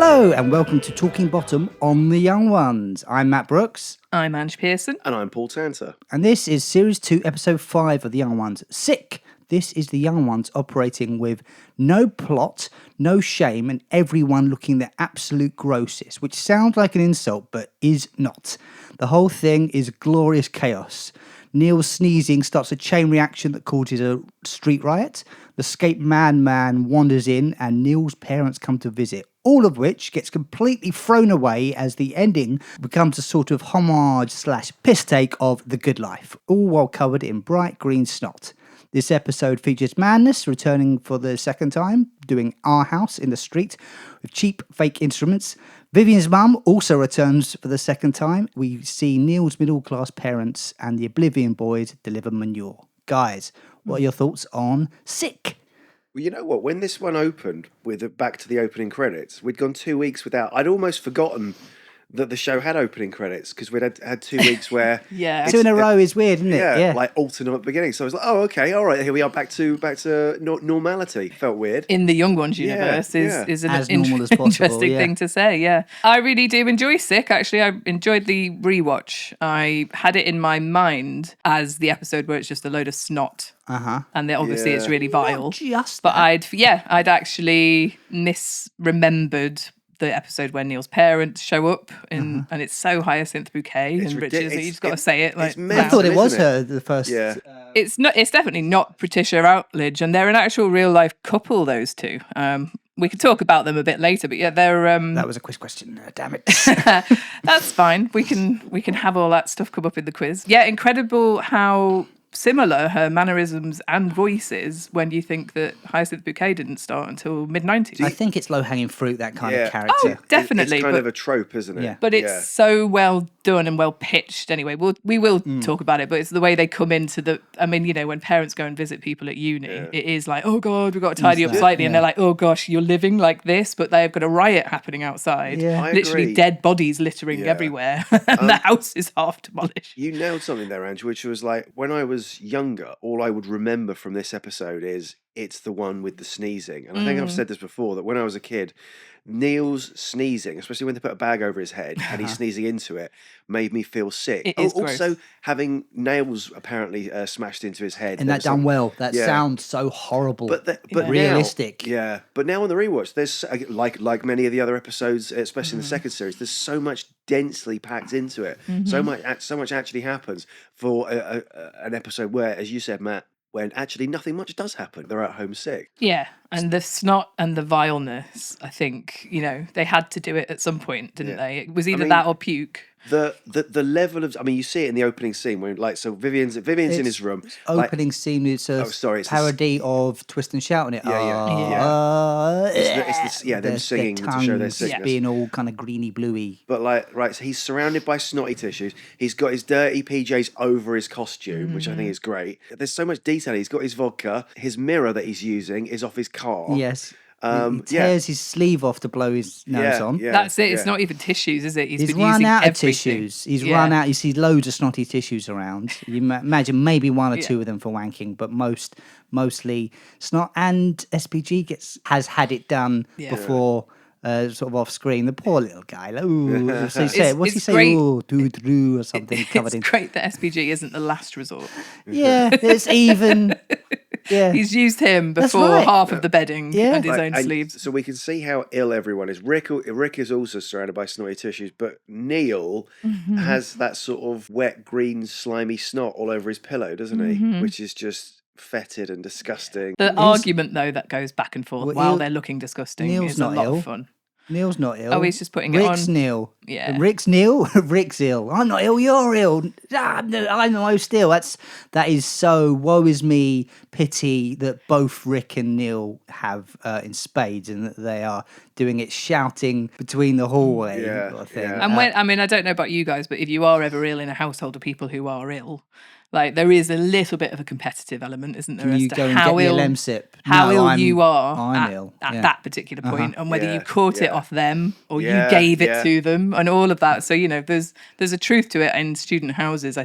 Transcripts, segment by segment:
Hello and welcome to Talking Bottom on the Young Ones. I'm Matt Brooks. I'm Ange Pearson. And I'm Paul Tanter. And this is Series 2, Episode 5 of the Young Ones. Sick! This is the Young Ones operating with no plot, no shame, and everyone looking their absolute grossest, which sounds like an insult, but is not. The whole thing is glorious chaos. Neil's sneezing starts a chain reaction that causes a street riot. The escaped man wanders in and Neil's parents come to visit, all of which gets completely thrown away as the ending becomes a sort of homage/piss take of The Good Life, all while covered in bright green snot. This episode features Madness returning for the second time, doing Our House in the Street with cheap fake instruments. Vivian's mum also returns for the second time. We see Neil's middle-class parents and the Oblivion boys deliver manure. Guys, what are your thoughts on Sick? Well, you know what? When this one opened with back to the opening credits, we'd gone 2 weeks without. I'd almost forgotten that the show had opening credits because we'd had 2 weeks where Yeah. Two in a row is weird, isn't it? yeah, like alternate beginning. So I was like, oh, okay, all right, here we are back to normality. Felt weird. In the Young Ones universe is an As normal as possible, interesting yeah. thing to say, yeah. I really do enjoy Sick, actually. I enjoyed the rewatch. I had it in my mind as the episode where it's just a load of snot. And then obviously it's really vile. Not just But that. I'd actually misremembered the episode where Neil's parents show up and it's so Hyacinth Bucket and Richards that you just got to say it. Like, mental, I thought it was isn't it? her, the first... Yeah. It's not. It's definitely not Patricia Routledge, and they're an actual real life couple. Those two. We could talk about them a bit later, but yeah, they're. That was a quiz question. Damn it. That's fine. We can have all that stuff come up in the quiz. Yeah, incredible how similar her mannerisms and voices when you think that Hyacinth Bucket didn't start until mid-90s. I think it's low-hanging fruit, that kind Yeah. of character. Oh, definitely. It's kind but, of a trope, isn't it? Yeah. but it's so well done and well pitched anyway. We will talk about it, but it's the way they come into the... I mean, you know, when parents go and visit people at uni, it is like, oh God, we've got to tidy up slightly. And they're like, oh gosh, you're living like this, but they've got a riot happening outside. Yeah. I Literally agree. dead bodies littering everywhere. And the house is half demolished. You nailed something there, Ange, which was like, when I was younger, all I would remember from this episode is it's the one with the sneezing. And I think I've said this before, that when I was a kid, Neil's sneezing, especially when they put a bag over his head and he's sneezing into it, made me feel sick. It is also, gross. having nails apparently smashed into his head. And There that was done some- well. That Yeah. sounds so horrible. But realistic. Now, yeah, but now on the rewatch, there's like many of the other episodes, especially in the second series, there's so much densely packed into it. So much actually happens for an episode where, as you said, Matt, when actually nothing much does happen. They're at home sick. Yeah, and the snot and the vileness, I think, you know, they had to do it at some point, didn't they? It was either that or puke. The level of, I mean, you see it in the opening scene when, like, so Vivian's in his room. Opening scene is a it's parody of Twist and Shout on it. Them singing to show their sickness. being all kind of greeny bluey. But so he's surrounded by snotty tissues. He's got his dirty PJs over his costume, which I think is great. There's so much detail. He's got his vodka. His mirror that he's using is off his car. Yes. He tears his sleeve off to blow his nose on. Yeah, That's it. It's not even tissues, is it? He's been run using out of everything. tissues. He's run out. You see loads of snotty tissues around. You imagine maybe one or two of them for wanking, but mostly snot. And SPG has had it done before, sort of off screen. The poor little guy. Like, ooh, so he said, what's he it's say? great. Oh, doo or something covered in. It's great that SPG isn't the last resort. Yeah, it's even. Yeah, He's used him That's before right. half of the bedding Yeah. and his own And sleeves. So we can see how ill everyone is. Rick is also surrounded by snotty tissues, but Neil has that sort of wet, green, slimy snot all over his pillow, doesn't he? Which is just fetid and disgusting. The argument, though, that goes back and forth Well, while Neil- they're looking disgusting Neil's is not a lot ill. of fun. Neil's not ill. Oh, he's just putting Rick's it on. Neil. Yeah. Rick's Neil. Rick's ill. I'm not ill. You're ill. I'm no still. That is so woe is me pity that both Rick and Neil have in spades, and that they are doing it shouting between the hallway. Yeah, sort of thing. yeah. And I don't know about you guys, but if you are ever ill in a household of people who are ill, Like there is a little bit of a competitive element, isn't there? Can you as to go and how get me a ill, Lemsip? how No, ill you are I'm at, ill. at Yeah. that particular point, and whether Yeah, you caught it yeah. off them or you Yeah, gave it yeah. to them, and all of that. So there's a truth to it in student houses.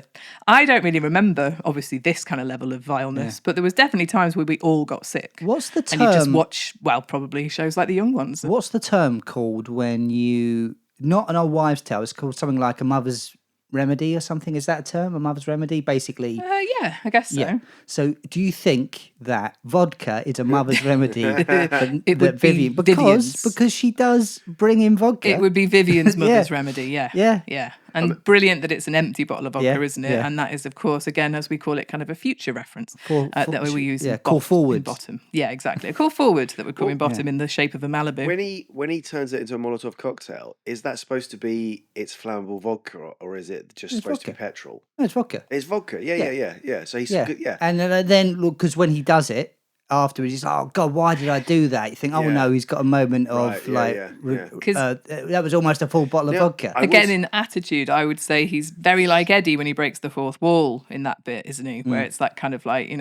I don't really remember obviously this kind of level of vileness, but there was definitely times where we all got sick. What's the term? And you just watch, probably shows like The Young Ones. What's the term called when you, not an old wives' tale, it's called something like a mother's remedy or something? Is that a term? A mother's remedy? Basically. Yeah, I guess so. Yeah. So do you think that vodka is a mother's remedy It that would be Vivian, Vivian's. because she does bring in vodka. It would be Vivian's mother's remedy, yeah. Yeah. Yeah. And brilliant that it's an empty bottle of vodka, Yeah, isn't it? yeah. And that is, of course, again, as we call it, kind of a future reference that we use in call in forwards. bottom. Yeah, exactly. A call forward that would come in bottom in the shape of a Malibu. When he turns it into a Molotov cocktail, is that supposed to be it's flammable vodka, or is it just supposed to be petrol? No, it's vodka. It's vodka. Yeah. So he's good. Yeah. And then look, because when he does it afterwards, he's like, "Oh God, why did I do that?" You think, "Oh no, he's got a moment of that was almost a full bottle of vodka." Again, in attitude, I would say he's very like Eddie when he breaks the fourth wall in that bit, isn't he? Where it's that kind of like,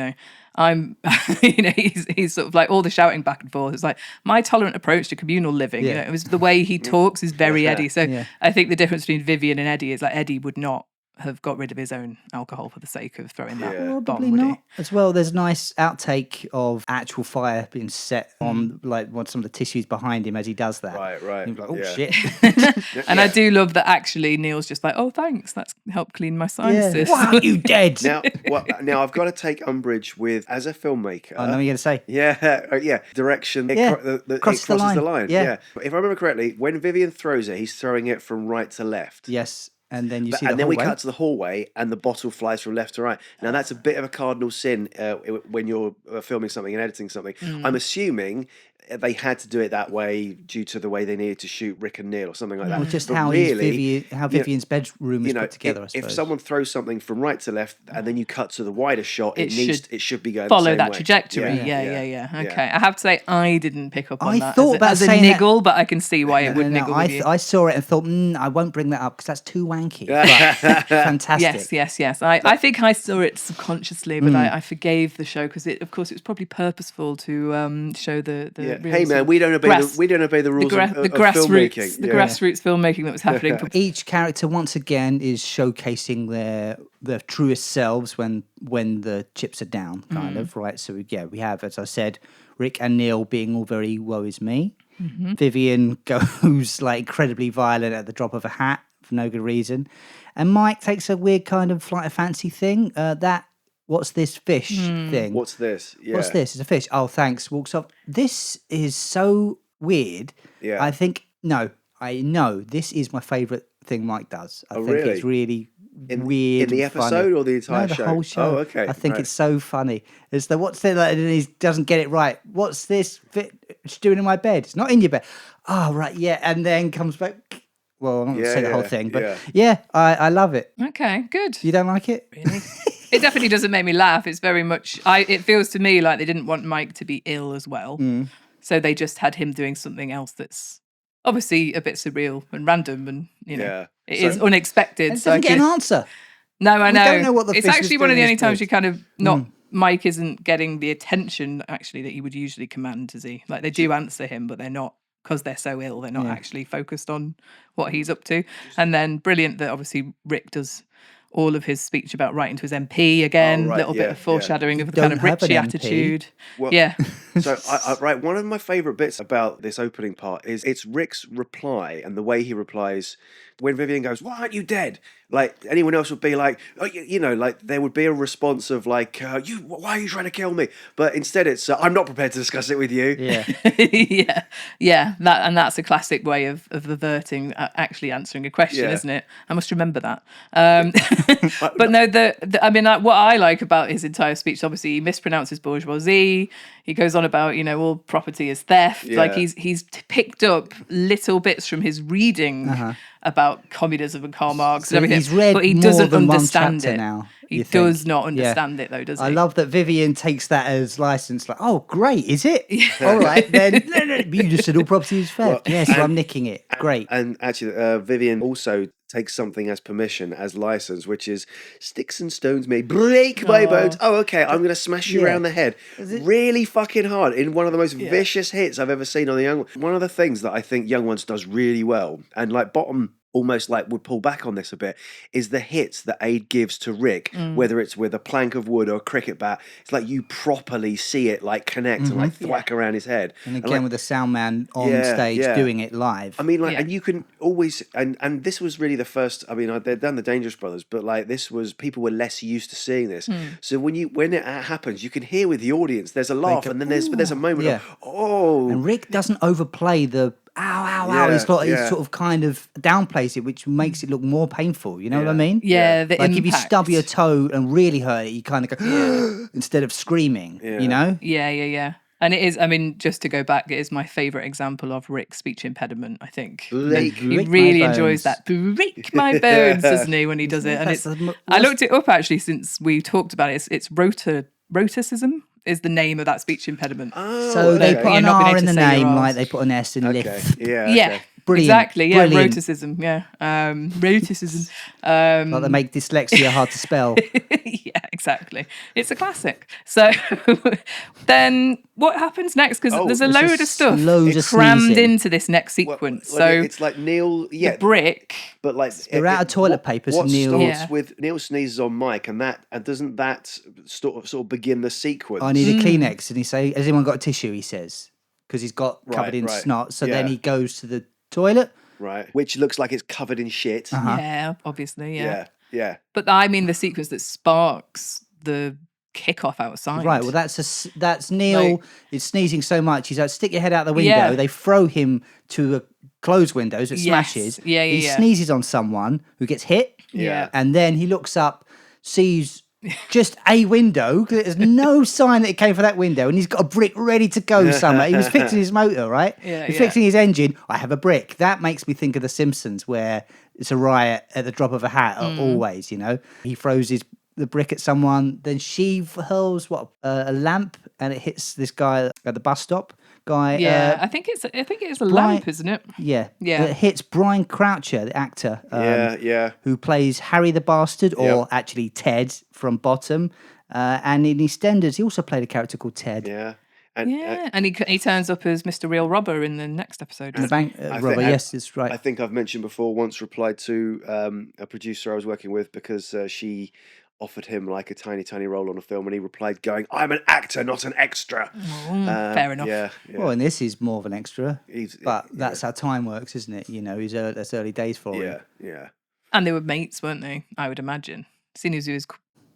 I'm, he's sort of like all the shouting back and forth. It's like my tolerant approach to communal living. It was the way he talks is very Eddie. So I think the difference between Vivian and Eddie is like Eddie would not have got rid of his own alcohol for the sake of throwing that bomb, Probably would he? not. As well, there's a nice outtake of actual fire being set on like some of the tissues behind him as he does that. Right. He's like, "Oh shit!" And I do love that actually Neil's just like, "Oh, thanks, that's helped clean my sinuses." Why aren't you dead? Now I've got to take umbrage with, as a filmmaker. I know what you're gonna say. Direction. It crosses the line. Yeah. But if I remember correctly, when Vivian throws it, he's throwing it from right to left. Yes. And then then we cut to the hallway, and the bottle flies from left to right. Now that's a bit of a cardinal sin when you're filming something and editing something. I'm assuming they had to do it that way due to the way they needed to shoot Rick and Neil or something like that. Or just But how really, Vivian's bedroom is put together. I suppose. if someone throws something from right to left and then you cut to the wider shot, it should be going follow the same that way. trajectory. Yeah. Okay, I have to say I didn't pick up on I that thought about as a saying niggle, but I can see why it would No, niggle with you. I saw it and thought, I won't bring that up because that's too wanky. But fantastic. Yes. I think I saw it subconsciously, but I forgave the show because it was probably purposeful to show the Hey man, we don't obey the rules of filmmaking. The grassroots filmmaking that was happening. Each character once again is showcasing their truest selves when the chips are down, kind of, right? So we have, as I said, Rick and Neil being all very woe is me. Mm-hmm. Vivian goes like incredibly violent at the drop of a hat for no good reason, and Mike takes a weird kind of flight of fancy thing. What's this fish thing? What's this? Yeah. What's this? It's a fish. Oh, thanks. Walks off. This is so weird. Yeah. I know this is my favourite thing Mike does. I think really? it's really weird. In the and funny. episode or the entire the show? whole show. Oh, okay. I think it's so funny. It's what's it like, and he doesn't get it right. What's this fish doing in my bed? It's not in your bed. Oh, right, yeah. And then comes back. Well, I'm not going to say the whole thing, but I love it. Okay, good. You don't like it? Really? It definitely doesn't make me laugh. It's very much. It feels to me like they didn't want Mike to be ill as well, so they just had him doing something else that's obviously a bit surreal and random, and it is unexpected. And doesn't get an answer. No, I know. We don't know what the it's fish actually is one of the doing only in times his you kind of not. Mike isn't getting the attention actually that he would usually command, is he? Like they do answer him, but they're not. Because they're so ill, they're not actually focused on what he's up to. And then brilliant that obviously Rick does all of his speech about writing to his MP again, little bit of foreshadowing of the kind of Richie attitude. Well, so, one of my favourite bits about this opening part is it's Rick's reply and the way he replies when Vivian goes, "Why aren't you dead?" Like anyone else would be like, like there would be a response of like, why are you trying to kill me? But instead it's, I'm not prepared to discuss it with you. Yeah. That's a classic way of averting actually answering a question, isn't it? I must remember that. But no, what I like about his entire speech, obviously he mispronounces bourgeoisie. He goes on about, all property is theft. Yeah. Like he's picked up little bits from his reading about communism and Karl Marx and everything. He's read but he more doesn't than understand one chapter it now. He does not understand it though, does he? I love that Vivian takes that as license. Like, oh, great, is it? All right, then. No, you just said all property is theft. So I'm nicking it. Great. And actually, Vivian also takes something as permission, as license, which is sticks and stones may break my bones. Oh, okay, I'm going to smash you around the head really fucking hard in one of the most vicious hits I've ever seen on the Young Ones. One of the things that I think Young Ones does really well, and like Bottom almost like would pull back on this a bit, is the hits that Aid gives to Rick, whether it's with a plank of wood or a cricket bat. It's like you properly see it like connect and like thwack around his head. And again, like, with the sound man on stage doing it live. I mean, like, and you can always, and this was really the first, I mean, they'd done the Dangerous Brothers, but like this was, people were less used to seeing this. So when it happens, you can hear with the audience, there's a laugh, and then there's a moment of, oh. And Rick doesn't overplay the ow. He's sort of kind of downplays it, which makes it look more painful. You know what I mean? Yeah, the like impact. If you stub your toe and really hurt it, you kind of go instead of screaming. You know? Yeah. And it is, I mean, just to go back, it is my favourite example of Rick's speech impediment, I think. He really enjoys that. Break my bones, doesn't he, when he does it? And it's, I looked it up, actually, since we talked about it. It's roticism is the name of that speech impediment. Oh, so they put an R in the name, like they put an S in lift. Yeah. Brilliant. Exactly, yeah, brilliant. Roticism, roticism. Like they make dyslexia hard to spell. Yeah, exactly. It's a classic. So then what happens next? Because there's a load of stuff crammed into this next sequence. Well, so it's like Neil, the brick. But like they're out of toilet paper. What starts with Neil sneezes on Mike, and doesn't that sort of begin the sequence? I need a Kleenex, and he say, "Has anyone got a tissue?" He says, because he's got covered in snot. So then he goes to the toilet, right, which looks like it's covered in shit. Yeah, obviously, yeah. But I mean the sequence that sparks the kickoff outside. Right. Well, that's Neil is sneezing so much. He's like, stick your head out the window. They throw him to a closed window, so it smashes. He sneezes on someone who gets hit. And then he looks up, sees just a window, because there's no sign that it came from that window, and he's got a brick ready to go somewhere. He was fixing his motor, right? He's fixing his engine. I have a brick. That makes me think of The Simpsons, where it's a riot at the drop of a hat, always, you know. He throws the brick at someone, then she hurls a lamp, and it hits this guy at the bus stop. I think it is a lamp, isn't it? Yeah. It hits Brian Croucher, the actor, who plays Harry the Bastard, or actually Ted from Bottom. And in EastEnders, he also played a character called Ted. Yeah. And he turns up as Mr. Real Robber in the next episode. The bank robber, yes, it's right. I think I've mentioned before, once replied to a producer I was working with, because she offered him like a tiny role on a film, and he replied going, "I'm an actor, not an extra." Fair enough. Yeah. Well, and this is more of an extra, but that's how time works, isn't it? You know, that's early days for him. Yeah. And they were mates, weren't they? I would imagine. Seeing as he was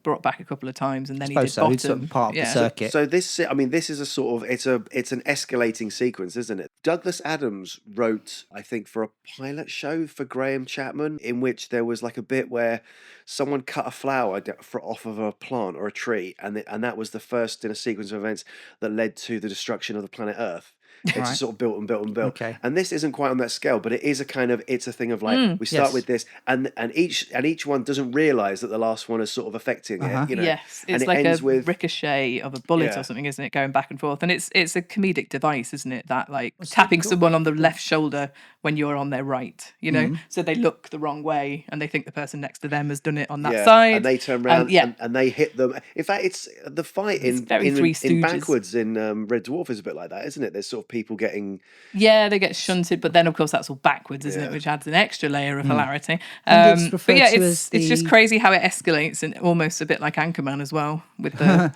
brought back a couple of times, and then he did Bottom. Sort of part of the circuit. So this, I mean, this is a sort of it's an escalating sequence, isn't it? Douglas Adams wrote, I think, for a pilot show for Graham Chapman, in which there was like a bit where someone cut a flower off of a plant or a tree, and that was the first in a sequence of events that led to the destruction of the planet Earth. It's sort of built and built and built. Okay. And this isn't quite on that scale, but it is a kind of, it's a thing of like, we start with this, and each one doesn't realise that the last one is sort of affecting it. You know? Yes, it's like a ricochet of a bullet or something, isn't it? Going back and forth, and it's a comedic device, isn't it? That like tapping someone on the left shoulder when you're on their right, you know, so they look the wrong way and they think the person next to them has done it on that side, and they turn around and they hit them. In fact, it's the fight in Backwards in Red Dwarf is a bit like that, isn't it? There's sort of people getting they get shunted, but then of course that's all backwards, isn't it? Which adds an extra layer of hilarity. But yeah, it's just crazy how it escalates, and almost a bit like Anchorman as well, with the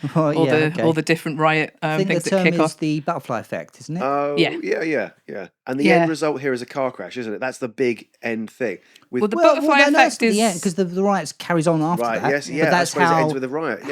all the different riot things that kick off. The butterfly effect, isn't it? Oh yeah. And the end result here is a car crash, isn't it? That's the big end thing. The butterfly effect is the end, because the riots carries on after that. Yes, but that's how it ends with a riot.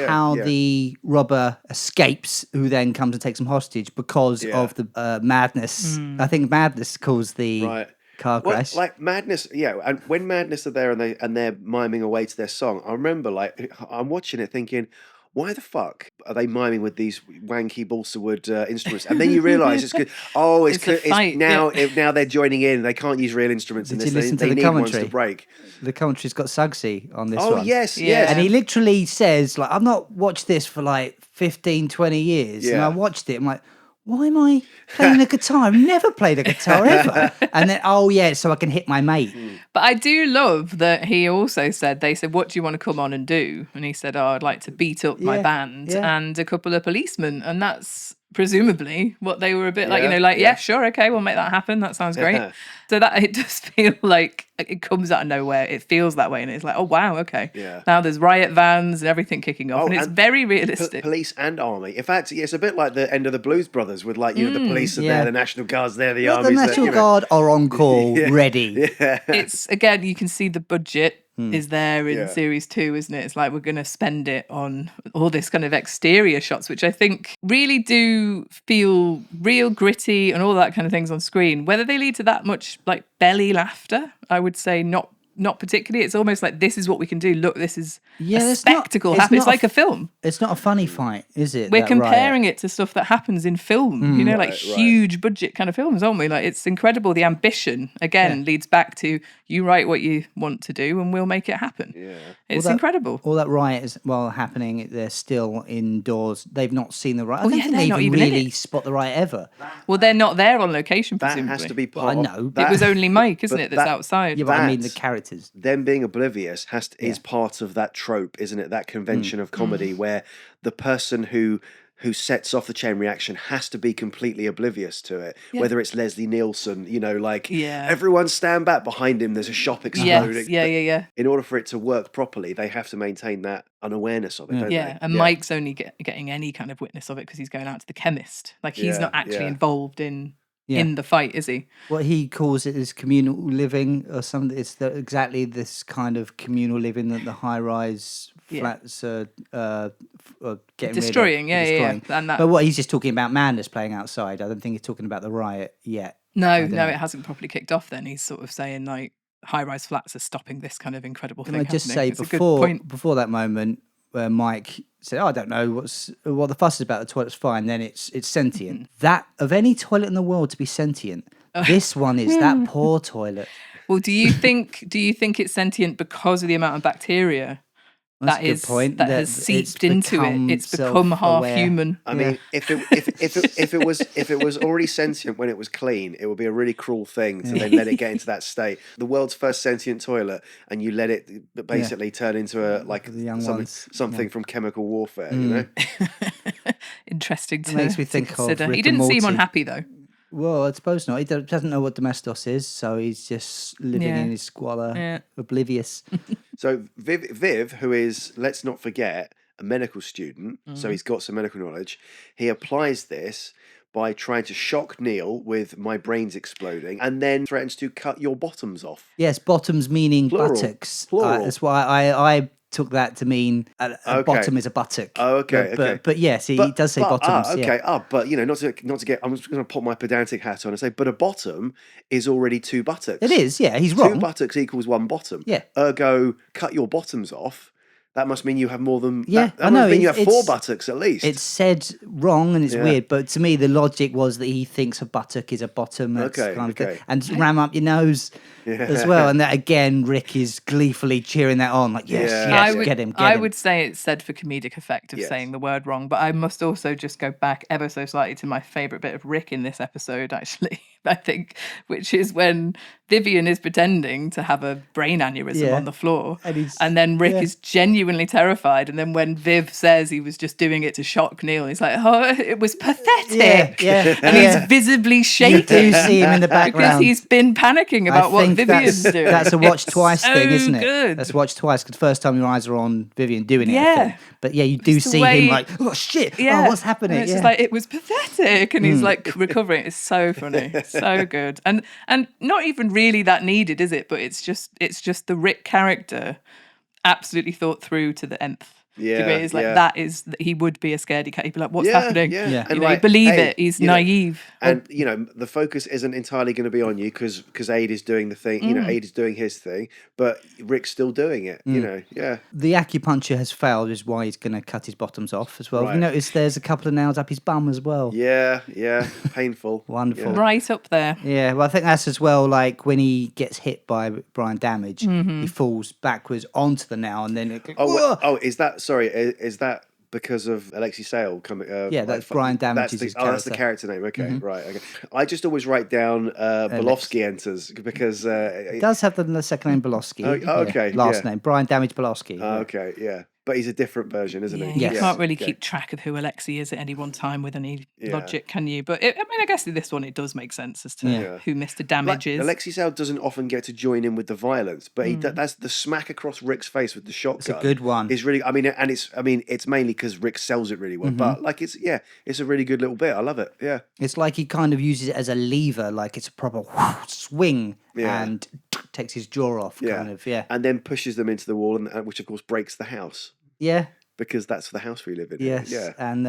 The robber escapes, who then comes and takes him hostage because of the madness. I think Madness calls the car crash. Like Madness, and when Madness are there and they're miming away to their song, I remember like I'm watching it thinking, why the fuck are they miming with these wanky balsa wood instruments? And then you realise it's good. Oh, it's now they're joining in. They can't use real instruments in this. They need ones to break. The commentary's got Suggsy on this one. Oh, yes. And he literally says, like, I've not watched this for like 15, 20 years. And I watched it. I'm like, why am I playing the guitar? I've never played a guitar ever. And then, oh yeah, so I can hit my mate. But I do love that he also said, they said, what do you want to come on and do? And he said, oh, I'd like to beat up my band and a couple of policemen. And that's presumably what they were a bit like, yeah, sure, okay, we'll make that happen. That sounds great. So that it does feel like it comes out of nowhere. It feels that way. And it's like, oh, wow, okay. Yeah. Now there's riot vans and everything kicking off. and it's very realistic. Police and army. In fact, it's a bit like the end of the Blues Brothers with the police are there, the National Guard's there, the army's there. The National Guard are on call, ready. Yeah. It's, again, you can see the budget is there in series 2, isn't it? It's like we're going to spend it on all this kind of exterior shots, which I think really do feel real gritty and all that kind of things on screen. Whether they lead to that much like belly laughter, I would say not particularly. It's almost like this is what we can do. Look, this is a spectacle. It's like a film. It's not a funny fight, is it? We're comparing it to stuff that happens in film, huge budget kind of films, aren't we? Like, it's incredible. The ambition, again, leads back to you write what you want to do and we'll make it happen. Yeah. It's incredible. All that riot is happening. They're still indoors. They've not seen the riot. I don't think they're they not even even really spot the riot ever. Well, they're not there on location, That presumably. has to be part I know. It was only Mike, isn't it, that's outside? Yeah, but I mean the characters. Them being oblivious is part of that trope, isn't it? That convention of comedy where the person who sets off the chain reaction has to be completely oblivious to it. Whether it's Leslie Nielsen, everyone stand back, behind him there's a shop exploding. Yeah. In order for it to work properly, they have to maintain that unawareness of it, don't they? And Mike's only getting any kind of witness of it because he's going out to the chemist. Like, he's not actually involved in the fight, is he? What he calls it is communal living or something. It's exactly this kind of communal living that the high-rise flats are getting destroying. Destroying. But what he's just talking about madness playing outside. I don't think he's talking about the riot yet. No, it hasn't properly kicked off then. He's sort of saying, like, high-rise flats are stopping this kind of incredible thing happening. I just say before that moment where Mike said, I don't know what the fuss is about, the toilet's fine, then it's sentient. That, of any toilet in the world to be sentient, this one is that poor toilet. Well, do you think it's sentient because of the amount of bacteria that has seeped into it? It's become half human. I mean, if it was already sentient when it was clean, it would be a really cruel thing to then let it get into that state. The world's first sentient toilet, and you let it basically turn into something from chemical warfare. You know, interesting to makes me think consider. Of Rick He didn't and Morty. seem unhappy though. Well, I suppose not. He doesn't know what domestos is, so he's just living in his squalor, oblivious. So Viv, who is, let's not forget, a medical student, so he's got some medical knowledge, he applies this by trying to shock Neil with my brain's exploding and then threatens to cut your bottoms off. Yes, bottoms meaning buttocks. That's why I took that to mean a bottom is a buttock. Oh, okay. But yes, he does say bottoms. Okay. But not to get. I'm just going to put my pedantic hat on and say, but a bottom is already 2 buttocks. It is. Yeah, he's wrong. 2 buttocks equals 1 bottom. Yeah. Ergo, cut your bottoms off. That must mean you have more than. Yeah, that must mean you have 4 buttocks at least. It's said wrong and it's weird, but to me the logic was that he thinks a buttock is a bottom. That's and ram up your nose as well. And that again, Rick is gleefully cheering that on, like yes, get him. I would say it's said for comedic effect of saying the word wrong, but I must also just go back ever so slightly to my favourite bit of Rick in this episode, actually. I think, which is when Vivian is pretending to have a brain aneurysm on the floor, and then Rick is genuinely terrified. And then when Viv says he was just doing it to shock Neil, he's like, "Oh, it was pathetic," and he's visibly shaking. You do see him in the background because he's been panicking about what Vivian's doing. That's a watch twice thing, isn't it? Good. That's watch twice because first time your eyes are on Vivian doing it. But you do see him like, oh shit, what's happening? And it's just like, it was pathetic, and he's like recovering. It's so funny. So good, and not even really that needed, is it? But it's just the Rick character absolutely thought through to the nth. It's like that is he would be a scaredy cat. He'd be like, "What's happening?" And you believe it. He's naive, and the focus isn't entirely going to be on you because Aid is doing the thing. Aid is doing his thing, but Rick's still doing it. The acupuncture has failed, is why he's going to cut his bottoms off as well. Right. You notice there's a couple of nails up his bum as well. Yeah, painful. Wonderful, right up there. Yeah, well, I think that's as well. Like when he gets hit by Brian Damage, he falls backwards onto the nail, and then is that? Sorry, is that because of Alexei Sale coming. That's Brian Damage's that's character. that's the character name. Okay, right. Okay. I just always write down Bolofsky enters because It does have the second name Bolofsky. okay, Last yeah. name Brian Damage Bolofsky. Okay, yeah. But he's a different version, isn't he? You can't really keep track of who Alexei is at any one time with any logic, can you? But I guess in this one it does make sense as to who Mr. Damage is. Alexei Sale doesn't often get to join in with the violence, but that's the smack across Rick's face with the shotgun. It's a good one. Is really, it's mainly because Rick sells it really well. But it's a really good little bit. I love it. Yeah, it's like he kind of uses it as a lever, like it's a proper swing, and takes his jaw off, kind of. Yeah, and then pushes them into the wall, and which of course breaks the house. Yeah. Because that's the house we live in. Yes. Yeah. And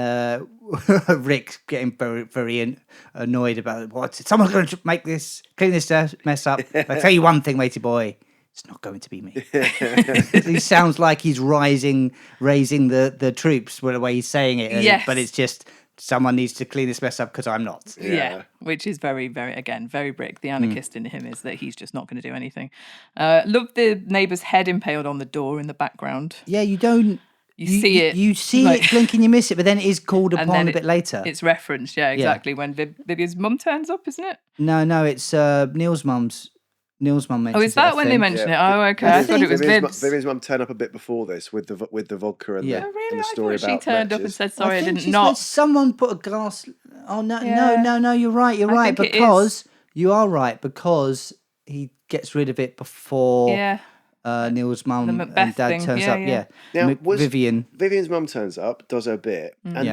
Rick's getting very, very annoyed about it. What? Someone's going to clean this mess up. I tell you one thing, matey boy. It's not going to be me. He sounds like he's raising the troops with the way he's saying it. Yes. But it's just someone needs to clean this mess up because I'm not. Yeah. Which is very, very, again, very Rick. The anarchist in him is that he's just not going to do anything. Love the neighbour's head impaled on the door in the background. Yeah, you don't. You see it. You see it, blink and you miss it, but then it is called upon a bit later. It's referenced, exactly, when Vivian's mum turns up, isn't it? No, it's Neil's mum mentions is that when they mention it? Oh, okay. I thought it was Vince. Vivian's mum turned up a bit before this with the vodka and the story I thought about she turned up and matches. said, sorry, I didn't knock. Someone put a glass... Oh, no, no, you're right, because... You are right, because he gets rid of it before... Neil's mum and dad turns up. Yeah. Now, Vivian's mum turns up, does her bit, and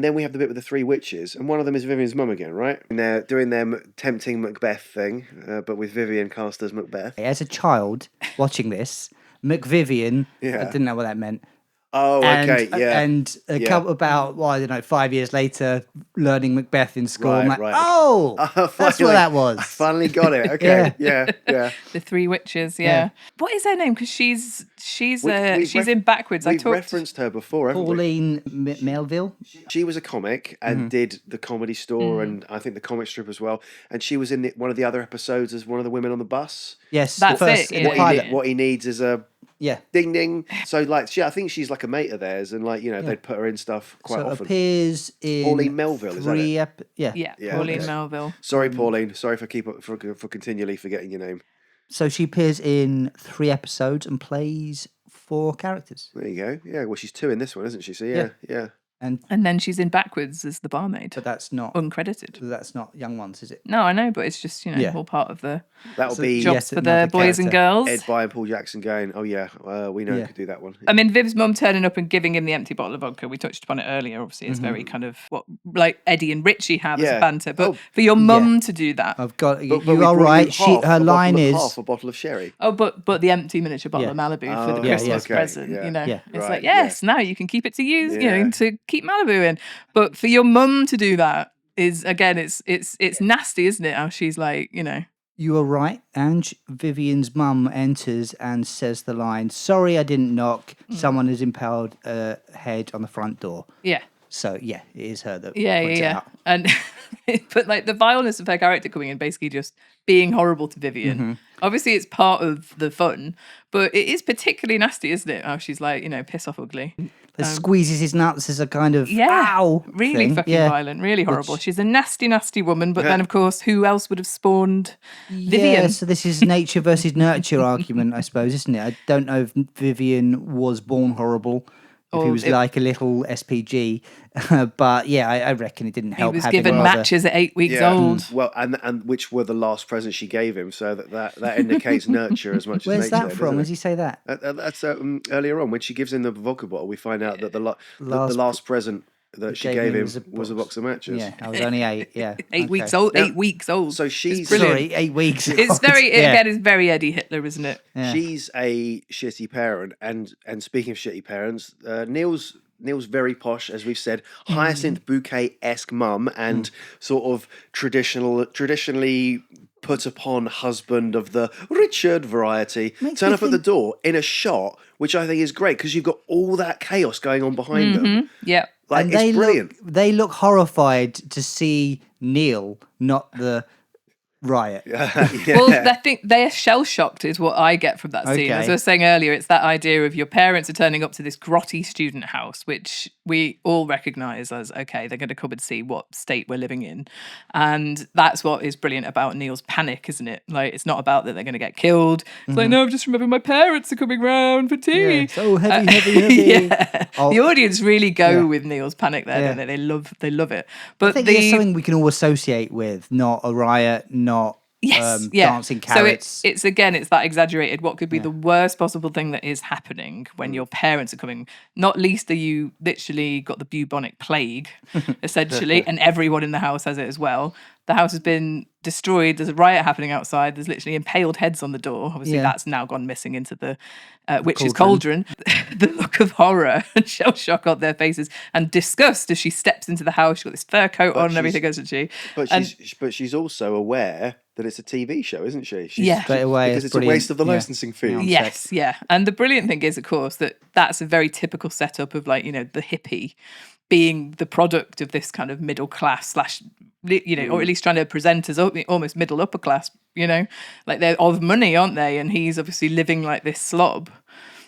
then we have the bit with the three witches, and one of them is Vivian's mum again, right? And they're doing their tempting Macbeth thing, but with Vivian cast as Macbeth. As a child watching this, McVivian, I didn't know what that meant. Oh, okay, And a couple about, 5 years later, learning Macbeth in school. Right, I'm like, right. That's what that was. I finally got it. Okay, yeah. The three witches, What is her name? Because she's in Backwards. We've referenced her before, haven't Pauline Melville. She was a comic and did the Comedy Store and I think the comic strip as well. And she was in one of the other episodes as one of the women on the bus. Yes, that's it. In the pilot. What he needs is a ding ding. So I think she's like a mate of theirs, and they'd put her in stuff quite often. Appears in Pauline Melville, is that it? Yeah, Pauline Melville. Sorry, Pauline. Sorry for continually forgetting your name. So she appears in 3 episodes and plays 4 characters. There you go. Yeah, well, she's 2 in this one, isn't she? So yeah. And then she's in Backwards as the barmaid. But that's not uncredited. That's not Young Ones, is it? No, I know, but it's just all part of the jobs for the boys and girls. Ed By and Paul Jackson going, oh yeah, we know who could do that one. I mean, Viv's mum turning up and giving him the empty bottle of vodka. We touched upon it earlier. Obviously, it's very kind of what like Eddie and Richie have as a banter. But for your mum to do that, I've got you are right. Her line is half a bottle of sherry. Oh, but the empty miniature bottle of Malibu for the Christmas present. It's like now you can keep it to use. To keep Malibu in. But for your mum to do that is again, it's nasty, isn't it? How she's like, You are right, Ange. Vivian's mum enters and says the line, "Sorry, I didn't knock. Someone has impaled a head on the front door." Yeah. So it is her that. Yeah. And but like the vileness of her character coming in, basically just being horrible to Vivian. Obviously, it's part of the fun, but it is particularly nasty, isn't it? How she's like, piss off ugly. Squeezes his nuts as a kind of ow really thing. fucking violent, really horrible. She's a nasty, nasty woman. But then, of course, who else would have spawned Vivian? Yeah, so this is nature versus nurture argument, I suppose, isn't it? I don't know if Vivian was born horrible. If he was like a little SPG, but I reckon it didn't help. He was given matches at 8 weeks old. Well, and which were the last presents she gave him, so that indicates nurture as much Where's as nature. Where's that from? Does he say that? That's earlier on when she gives him the vodka bottle. We find out that the last present that she gave him was a box of matches. Yeah, I was only 8. Yeah, 8 weeks old. 8 weeks old. So she's sorry, 8 weeks. It's very again. It's very Eddie Hitler, isn't it? Yeah. She's a shitty parent, and speaking of shitty parents, Neil's very posh, as we've said, Hyacinth Bucket-esque mum, and sort of traditionally put upon husband of the Richard variety. Turn up at the door in a shot, which I think is great because you've got all that chaos going on behind them. Yeah. Like, it's brilliant. They look horrified to see Neil, not the riot. Well, I think they're shell-shocked is what I get from that scene. As I was saying earlier, it's that idea of your parents are turning up to this grotty student house, which we all recognise as, okay, they're going to come and see what state we're living in. And that's what is brilliant about Neil's panic, isn't it? Like, it's not about that they're going to get killed. It's like, no, just remember my parents are coming round for tea. Yeah, it's so heavy. Yeah. The audience really go with Neil's panic there, don't they? They love it. But I think it's something we can all associate with, not a riot, not dancing carrots. So it's that exaggerated, what could be the worst possible thing that is happening when your parents are coming. Not least are you literally got the bubonic plague, essentially, and everyone in the house has it as well. The house has been destroyed. There's a riot happening outside. There's literally impaled heads on the door. Obviously, that's now gone missing into the witch's cauldron. The look of horror and shell shock on their faces and disgust as she steps into the house. She's got this fur coat on and everything, isn't she? But she's also aware that it's a TV show, isn't she? Straight away. Because it's a waste of the licensing fee. Yes, yeah. And the brilliant thing is, of course, that's a very typical setup of, like, you know, the hippie being the product of this kind of middle class / you know, or at least trying to present as almost middle upper class, you know, like they're of money, aren't they? And he's obviously living like this slob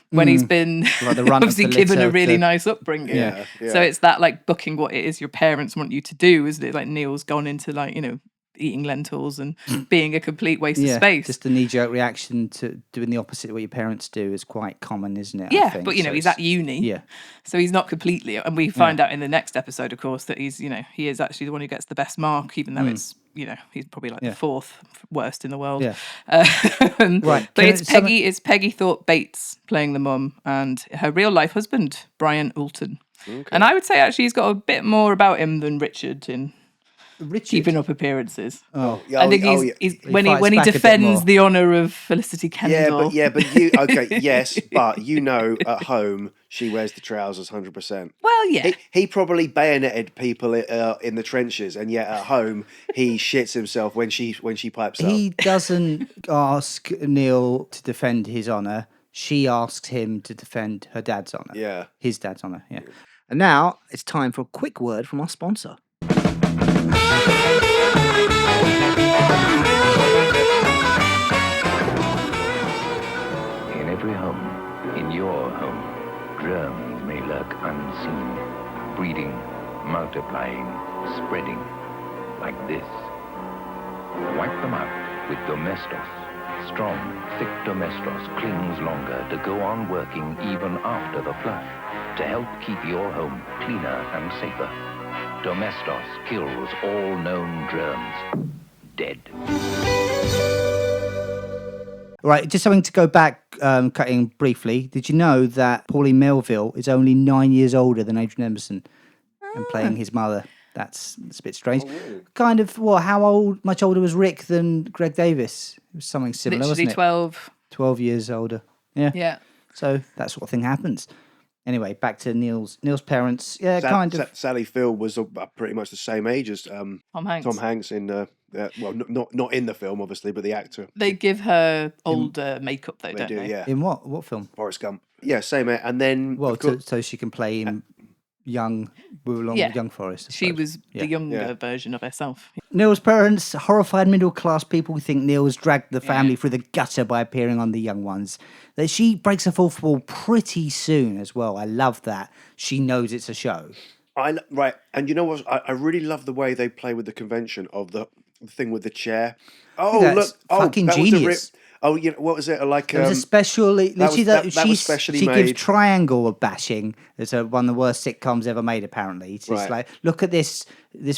when he's been obviously given a really nice upbringing. Yeah. So it's that, like, booking what it is your parents want you to do, isn't it? Like, Neil's gone into, like, you know, eating lentils and being a complete waste of space. Just a knee-jerk reaction to doing the opposite of what your parents do is quite common, isn't it? Yeah, but, you know, he's at uni. Yeah. So he's not completely... And we find out in the next episode, of course, that he's, you know, he is actually the one who gets the best mark, even though it's, you know, he's probably like the fourth worst in the world. Yeah. Right. But it's Peggy Thorpe Bates playing the mum and her real-life husband, Brian Ulton. Okay. And I would say, actually, he's got a bit more about him than Richard in... keeping up appearances. I think he's when he defends the honour of Felicity Kendall. But you yes, but you know, at home she wears the trousers 100%. Well, yeah, he probably bayoneted people in the trenches, and yet at home he shits himself when she pipes up. He doesn't ask Neil to defend his honour. She asks him to defend her dad's honour. Yeah, his dad's honour. Yeah. And now it's time for a quick word from our sponsor. In every home, in your home, germs may lurk unseen, breeding, multiplying, spreading, like this. Wipe them out with Domestos. Strong, thick Domestos clings longer to go on working even after the flush, to help keep your home cleaner and safer. Domestos kills all known germs. Dead. Right, just something to go back, cutting briefly. Did you know that Pauline Melville is only 9 years older than Adrian Emerson and playing his mother? That's a bit strange. Oh, really? Kind of, much older was Rick than Greg Davis? It was something similar, literally wasn't it? 12. 12 years older. Yeah. Yeah. So that sort of thing happens. Anyway, back to Neil's parents. Yeah, kind of. Sally Field was pretty much the same age as Tom Hanks in not in the film, obviously, but the actor. They give her older makeup, though, don't they? Yeah. In what film? Forrest Gump. Yeah, same. And then so she can play him young Forrest. She was the younger version of herself. Neil's parents, horrified middle-class people, think Neil has dragged the family through the gutter by appearing on The Young Ones. That she breaks the fourth wall pretty soon as well. I love that. She knows it's a show. Right, and you know what? I really love the way they play with the convention of the thing with the chair. Oh, look! Fucking genius. Oh, you know, what was it like? It was especially. That was specially she made. gives Triangle a bashing. It's one of the worst sitcoms ever made. Apparently, it's just like, look at this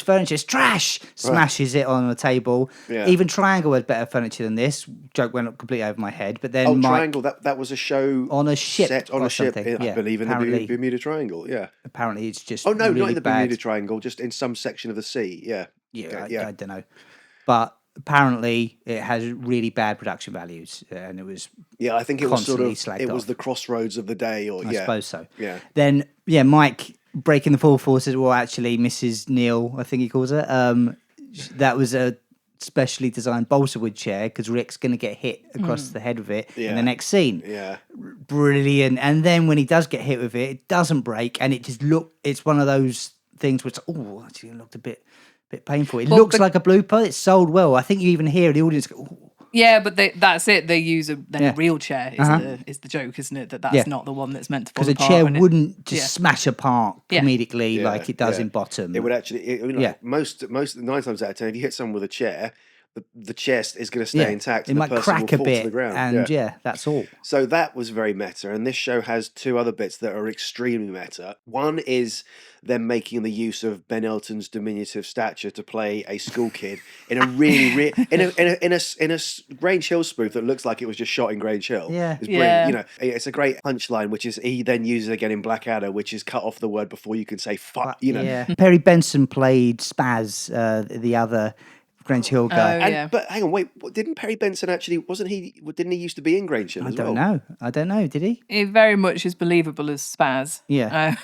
furniture, it's trash. Smashes it on the table. Yeah. Even Triangle had better furniture than this. Joke went up completely over my head. But then Triangle. That was a show on a ship. Set on a ship. I believe in the Bermuda Triangle. Yeah. Apparently, it's just not really in the bad. Bermuda Triangle, just in some section of the sea. Yeah. I don't know, but. Apparently, it has really bad production values, and it was I think it was slagged was off. the crossroads of the day, I suppose so. Yeah. Then Mike breaking the full forces. Well, actually, Mrs. Neal, I think he calls her. That was a specially designed balsa wood chair because Rick's going to get hit across the head with it in the next scene. Yeah, brilliant. And then when he does get hit with it, it doesn't break, and it just it's one of those things which actually looked a bit bit painful. It looks like a blooper. It's sold well. I think you even hear the audience go, ooh. Yeah, but that's it. They use a real chair is the joke, isn't it? That's not the one that's meant to fall apart. Because a chair wouldn't just smash apart comedically like it does in Bottom. It would actually, most 9 times out of 10, if you hit someone with a chair, the chair is going to stay intact. It and might the person crack will a fall bit, to the ground. and that's all. So that was very meta, and this show has 2 other bits that are extremely meta. One is them making the use of Ben Elton's diminutive stature to play a school kid in a really in a Grange Hill spoof that looks like it was just shot in Grange Hill. Yeah, it's brilliant. You know, it's a great punchline, which is he then uses again in Blackadder, which is cut off the word before you can say fuck. You know, Perry Benson played Spaz, the other Grange Hill guy. But hang on, wait, didn't Perry Benson actually, didn't he used to be in Grange Hill as well? I don't know, did he? He very much is believable as Spaz. Yeah.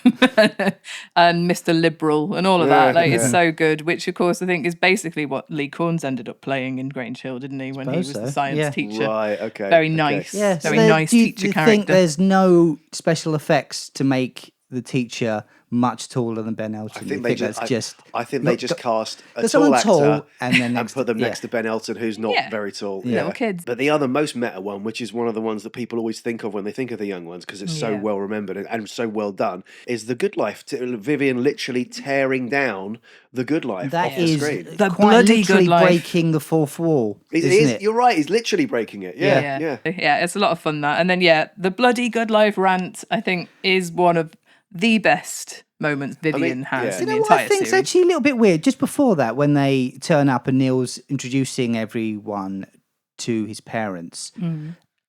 And Mr. Liberal and all of that. It's so good, which of course I think is basically what Lee Corns ended up playing in Grange Hill, didn't he, when he was the science teacher. Right, okay. Very nice. Yeah, very nice teacher character. Do you think there's no special effects to make the teacher much taller than Ben Elton? I think they just cast a someone tall actor and then put them next to Ben Elton, who's not very tall. Little kids. But the other most meta one, which is one of the ones that people always think of when they think of the young ones, because it's so well remembered and so well done, is The Good Life. Vivian literally tearing down The Good Life off the screen. The bloody Good Life. Breaking the fourth wall, isn't it? You're right, he's literally breaking it. Yeah, it's a lot of fun, that. And then, the bloody Good Life rant, I think, is one of the best moments Vivian has in the entire series. I think it's actually a little bit weird. Just before that, when they turn up and Neil's introducing everyone to his parents,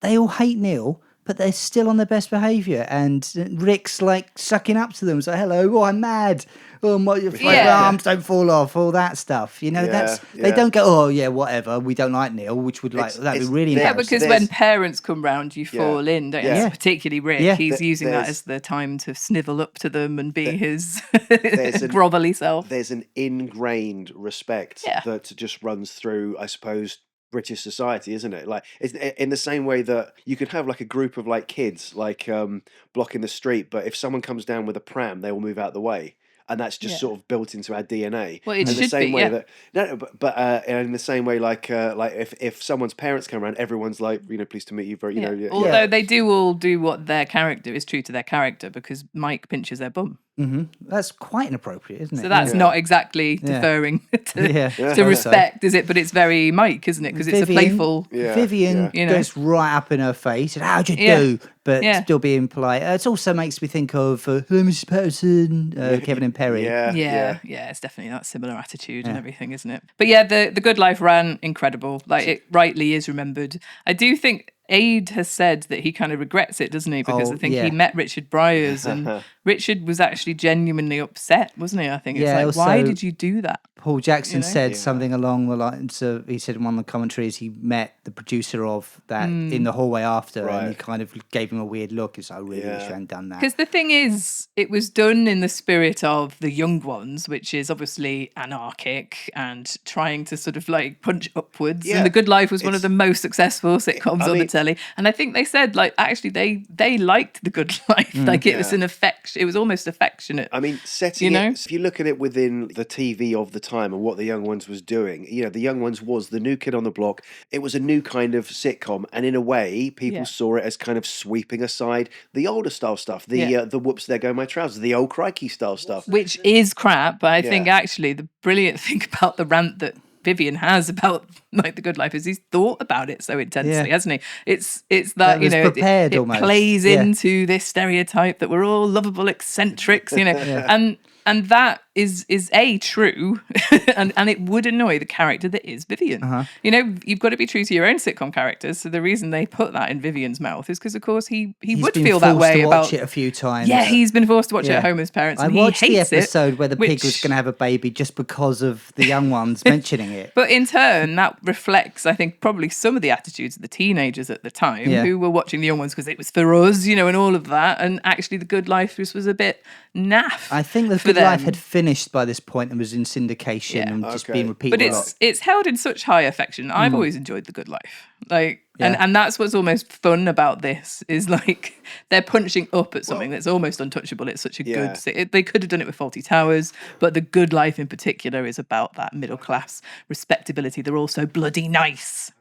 they all hate Neil, but they're still on their best behaviour. And Rick's like sucking up to them. So, hello, I'm mad. Oh, my arms don't fall off, all that stuff. You know, they don't go, oh, yeah, whatever, we don't like Neil, which would that'd be really embarrassing. Yeah, because when parents come round, you fall in, don't you? Particularly Rick. Yeah. He's using that as the time to snivel up to them and be his grovelly self. There's an ingrained respect that just runs through, I suppose, British society, isn't it? Like, it's in the same way that you could have like a group of like kids like blocking the street, but if someone comes down with a pram, they will move out the way. And that's just sort of built into our DNA. Well, it in should the same be, way that in the same way, like if someone's parents come around, everyone's like, pleased to meet you. Very, Although they do all do what their character is true to their character, because Mike pinches their bum. Mm-hmm. That's quite inappropriate, isn't it? So that's not exactly deferring to respect, is it? But it's very Mike, isn't it? Because it's a playful. Vivian goes right up in her face. And, how'd you do? But still being polite. It also makes me think of hello, Mrs. Patterson, Kevin and Perry. Yeah. It's definitely that similar attitude and everything, isn't it? But the Good Life ran incredible. Like, it rightly is remembered. I do think Aid has said that he kind of regrets it, doesn't he? Because I think he met Richard Briars and Richard was actually genuinely upset, wasn't he? I think it's like, why did you do that? Paul Jackson said something along the lines of, he said in one of the commentaries he met the producer of that in the hallway after and he kind of gave him a weird look. It's like, I really wish I hadn't done that. Because the thing is, it was done in the spirit of The Young Ones, which is obviously anarchic and trying to sort of like punch upwards. And The Good Life was one of the most successful sitcoms on the telly. And I think they said, like, actually they liked The Good Life. Like, it was an affection. It was almost affectionate. I mean, setting it, if you look at it within the TV of the time and what The Young Ones was doing, The Young Ones was the new kid on the block. It was a new kind of sitcom, and in a way, people saw it as kind of sweeping aside the older style stuff, the whoops, there go my trousers, the old crikey style stuff, which is crap. But I think actually the brilliant thing about the rant that Vivian has about like The Good Life is he's thought about it so intensely, hasn't he? It's that it plays into this stereotype that we're all lovable eccentrics, and that is true, and it would annoy the character that is Vivian. You've got to be true to your own sitcom characters. So the reason they put that in Vivian's mouth is because, of course, he would feel that way about it a few times. Yeah, he's been forced to watch it at home with his parents. I watched the episode where the pig was going to have a baby just because of the young ones mentioning it. But in turn, that reflects, I think, probably some of the attitudes of the teenagers at the time who were watching the young ones because it was for us, and all of that. And actually, The Good Life was a bit naff. I think The Good Life had finished by this point and was in syndication and just being repeated. But it's held in such high affection. I've always enjoyed The Good Life. Like, And that's what's almost fun about this is like they're punching up at something that's almost untouchable. It's such a good. They could have done it with Faulty Towers, but The Good Life in particular is about that middle class respectability. They're all so bloody nice.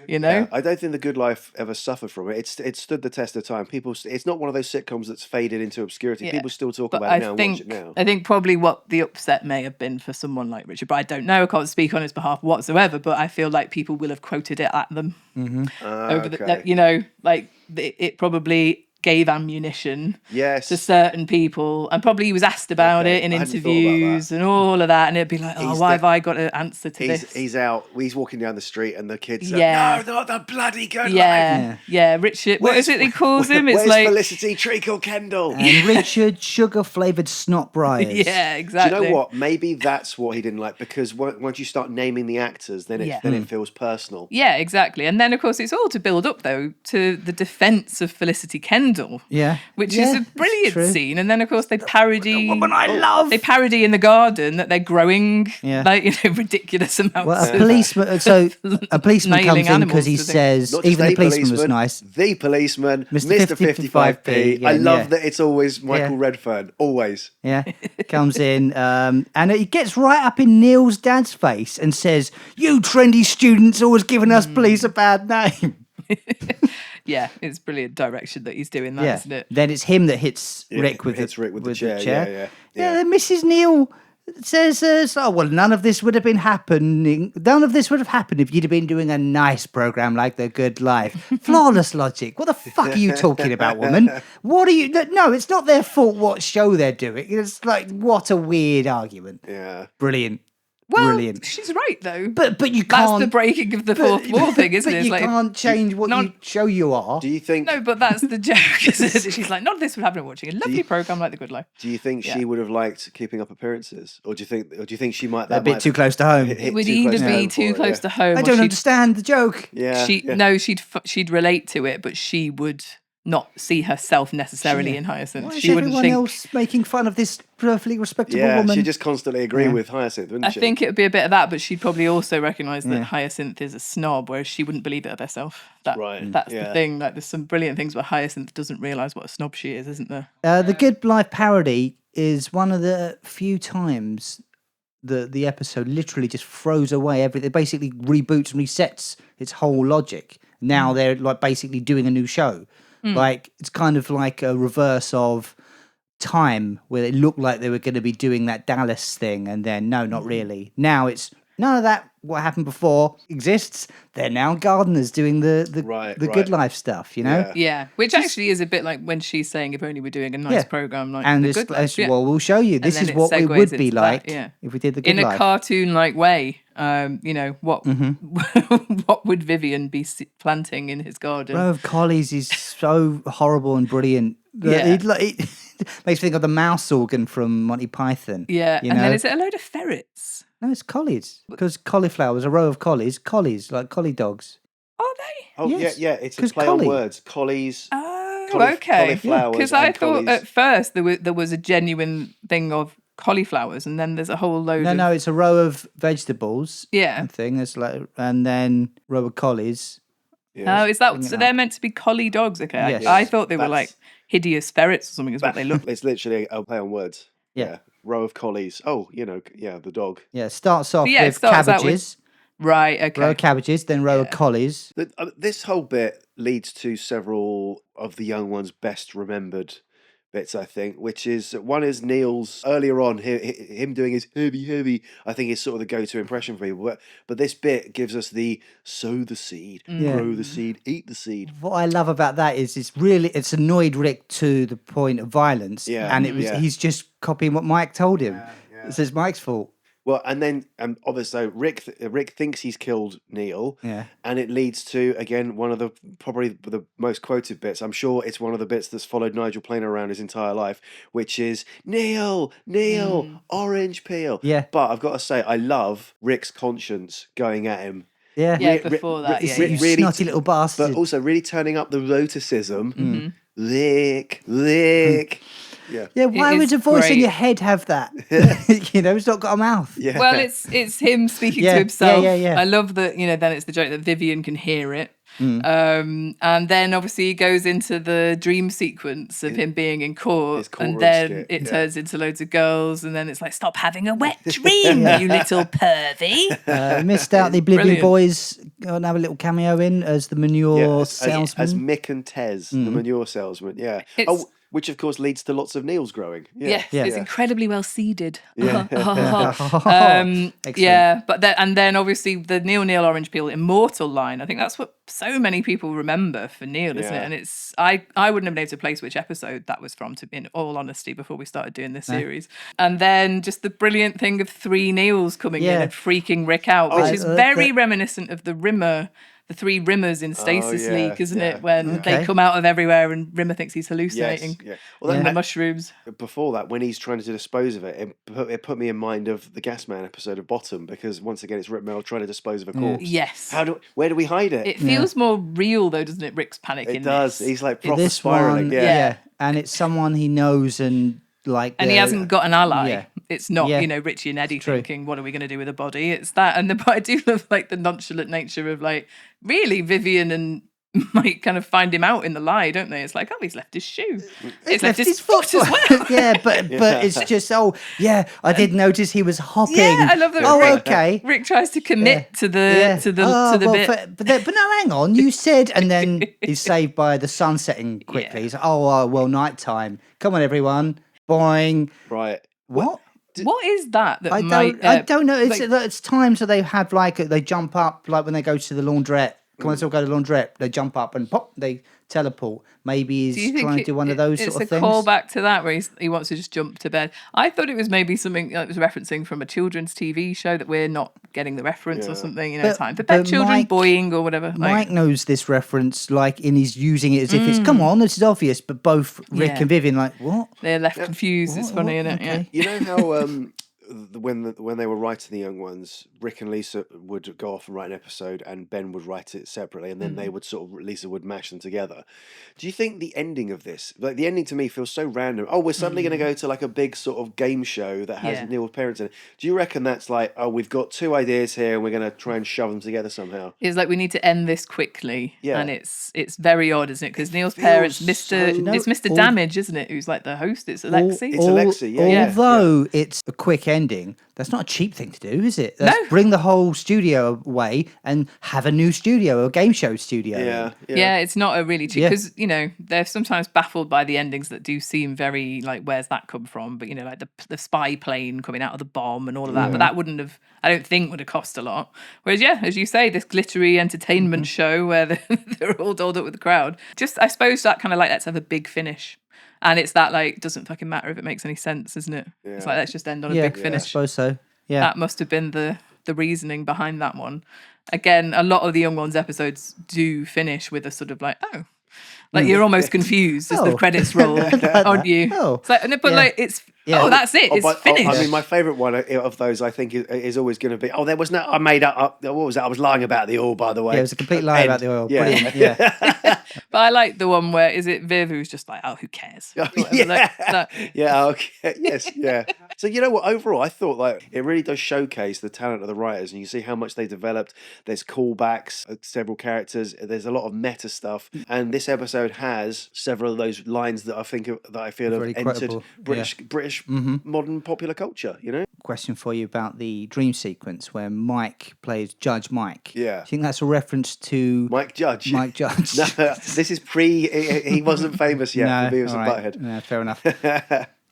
You know, Yeah, I don't think The Good Life ever suffered from it. It stood the test of time. It's not one of those sitcoms that's faded into obscurity. People still talk about it now and watch it now. I think probably what the upset may have been for someone like Richard, but I don't know. I can't speak on his behalf whatsoever. But I feel like people will have quoted it at them over the, you know, like it probably gave ammunition to certain people, and probably he was asked about it in interviews and all of that, and it'd be like, why have I got to answer to this? He's out, he's walking down the street and the kids no, not the bloody Good Life. Richard, what is it he calls him? It's where's like Felicity, Treacle, Kendall? And Richard Sugar-Flavoured Snot Briars. Yeah, exactly. Do you know what? Maybe that's what he didn't like, because once you start naming the actors, then it feels personal. Yeah, exactly. And then, of course, it's all to build up, though, to the defence of Felicity Kendall. Which is a brilliant scene. And then, of course, they parody. The woman I love. They parody in the garden that they're growing like, you know, ridiculous amounts. Well, a policeman. So a policeman comes in because he says, even the policeman was nice. The policeman, Mr. 55p. I love that it's always Michael Redfern. Always. Yeah, comes in and he gets right up in Neil's dad's face and says, "You trendy students always giving us police a bad name." Yeah, it's brilliant direction that he's doing that, isn't it? Then it's him that hits Rick with the chair. Yeah. Then Mrs. Neil says, "Oh well, none of this would have been happening. None of this would have happened if you'd have been doing a nice program like The Good Life. Flawless logic. What the fuck are you talking about, woman? What are you? No, it's not their fault. What show they're doing? It's like, what a weird argument. Yeah, brilliant." Well, brilliant. She's right though. But you can't. That's the breaking of the fourth wall thing, isn't it? But you can't change what you show you are. Do you think? No, but that's the joke. She's like, none of this would happen watching a lovely program like The Good Life. Do you think she would have liked Keeping Up Appearances, or do you think she might a bit too close to home? It would either be too close to home. I don't understand the joke. Yeah. No, she'd relate to it, but she would not see herself necessarily in Hyacinth. Why is everyone else making fun of this perfectly respectable woman? She'd just constantly agree with Hyacinth, wouldn't she? I think it would be a bit of that, but she'd probably also recognise that Hyacinth is a snob, whereas she wouldn't believe it of herself. That's the thing. Like, there's some brilliant things where Hyacinth doesn't realise what a snob she is, isn't there? The Good Life parody is one of the few times the episode literally just throws away everything. It basically reboots and resets its whole logic. Now they're like basically doing a new show. Like, it's kind of like a reverse of Time, where it looked like they were going to be doing that Dallas thing, and then no, not really. Now it's none of that. What happened before exists. They're now gardeners doing the Good Life stuff, you know? Yeah, which actually is a bit like when she's saying, if only we're doing a nice program like and The Good Life. Well, we'll show you. This is what we would be like if we did The Good Life. In a cartoon-like way. You know, what what would Vivian be planting in his garden? Row of Collies is so horrible and brilliant. It makes me think of the mouse organ from Monty Python. Yeah, and then is it a load of ferrets? No, it's collies. Because cauliflower is a row of collies, like collie dogs. Are they? Oh, yes. yeah, it's a play on words. Collies. Oh, okay. Because I thought at first there was a genuine thing of cauliflowers, and then there's a whole load of... No, it's a row of vegetables. Yeah. Thing. It's like, and then row of collies. Yes. Oh, is that... So they're meant to be collie dogs, okay. Yes. I thought they were like hideous ferrets or something is what they look like. It's literally a play on words. Yeah. Row of collies. Oh, the dog. Yeah, starts off with cabbages. Right, okay. Row of cabbages, then row of collies. This whole bit leads to several of the young ones' best remembered bits, I think, which is, one is Neil's, earlier on, him doing his heavy, I think is sort of the go-to impression for people. But this bit gives us the sow the seed, grow the seed, eat the seed. What I love about that is it's annoyed Rick to the point of violence. Yeah. And he's just copying what Mike told him. Yeah. It's Mike's fault. Well, and then obviously Rick thinks he's killed Neil, and it leads to, again, one of the probably the most quoted bits. I'm sure it's one of the bits that's followed Nigel Planer around his entire life, which is Neil, orange peel. Yeah. But I've got to say, I love Rick's conscience going at him. Yeah. Before that, you really, snotty little bastard. But also really turning up the lotusism. Lick. Yeah, why would a voice in your head have that? It's not got a mouth. Yeah. Well, it's him speaking to himself. I love that, then it's the joke that Vivian can hear it. And then obviously he goes into the dream sequence of him being in court, and courtroom then skit, it yeah. turns into loads of girls, and then it's like, stop having a wet dream, you little pervy. Missed out the Oblivion brilliant. Boys. Gonna have a little cameo in as the manure salesman. as Mick and Tez, the manure salesman. Yeah. It's- Which of course leads to lots of Neils growing. Yes, it's incredibly well seeded. Excellent. But then obviously the Neil Orange Peel immortal line. I think that's what so many people remember for Neil, isn't it? And it's I wouldn't have been able to place which episode that was from, to in all honesty, before we started doing this series. And then just the brilliant thing of 3 Neils coming in and freaking Rick out, which is very reminiscent of the Rimmer. The 3 Rimmers in Stasis League, isn't it? When they come out of everywhere and Rimmer thinks he's hallucinating. Yes, well, the mushrooms. Before that, when he's trying to dispose of it, it put me in mind of the Gasman episode of Bottom, because once again it's Rick Mel trying to dispose of a corpse. Yes. Where do we hide it? It feels more real though, doesn't it? Rick's panic in It does. this. He's like proper This spiraling. one, and it's someone he knows and like. And he hasn't got an ally. Yeah. It's not, Richie and Eddie True. thinking, what are we going to do with the body? It's that. But I do love like the nonchalant nature of like, really, Vivian and Mike kind of find him out in the lie, don't they? It's like, oh, he's left his shoe. He's left his foot as well. but it's just, I did notice he was hopping. Yeah, I love that. Okay. Rick tries to commit to the bit. But no, hang on. You said, and then he's saved by the sun setting quickly. Yeah. He's like, nighttime. Come on, everyone. Boing. Right. What? What is that? I don't know. It's times that they have like they jump up, like when they go to the laundrette. Come on, let's all go to the laundrette. They jump up and pop, they teleport. Maybe he's trying to do one of those sort of things. It's a call back to that where he wants to just jump to bed. I thought it was maybe something that was referencing from a children's TV show that we're not getting the reference or something. Time for bed children, Mike, boying or whatever. Mike knows this reference, like, and he's using it as if it's, come on, this is obvious. But both Rick and Vivian, like, what? They're left confused. It's funny, isn't it? Okay. You know how when they were writing the Young Ones, Rick and Lisa would go off and write an episode, and Ben would write it separately, and then they would Lisa would mash them together. Do you think the ending of this, like the ending to me feels so random? Oh, we're suddenly going to go to like a big sort of game show that has Neil's parents in it. Do you reckon that's like, oh, we've got 2 ideas here, and we're going to try and shove them together somehow? It's like we need to end this quickly, and it's very odd, isn't it? Because Neil's feels parents, it's Mr. Damage, isn't it? Who's like the host? It's Alexi. It's Alexi, yeah. Although it's a quick ending, that's not a cheap thing to do, is it? No. Bring the whole studio away and have a new studio, a game show studio. Yeah, it's not a really cheap, because they're sometimes baffled by the endings that do seem very like, where's that come from? But like the spy plane coming out of the bomb and all of that. But that wouldn't have, I don't think, would have cost a lot. Whereas as you say, this glittery entertainment show where they're all dolled up with the crowd. Just, I suppose that kind of like, let's have a big finish. And it's that like, doesn't fucking matter if it makes any sense, isn't it? Yeah. It's like, let's just end on a big finish. I suppose so. Yeah. That must have been the reasoning behind that one. Again, a lot of the Young Ones episodes do finish with a sort of like, oh, like you're almost confused as the credits roll, aren't you? Oh. It's like, but like it's that's it. It's finished. I mean, my favourite one of those, I think, is always going to be, there was no, I made up, what was that? I was lying about the oil, by the way. Yeah, it was a complete lie about the oil. Yeah. Brilliant. Yeah. But I like the one where, is it Viv who's just like, oh, who cares? Yeah, okay. Yes, yeah. So, you know what, overall, I thought like it really does showcase the talent of the writers, and you see how much they developed. There's callbacks, several characters, there's a lot of meta stuff, and this episode has several of those lines that I feel have entered British modern popular culture, Question for you about the dream sequence where Mike plays Judge Mike. Yeah. I think that's a reference to Mike Judge. Mike Judge. No, this is he wasn't famous yet for Beavis and Butthead. No, fair enough.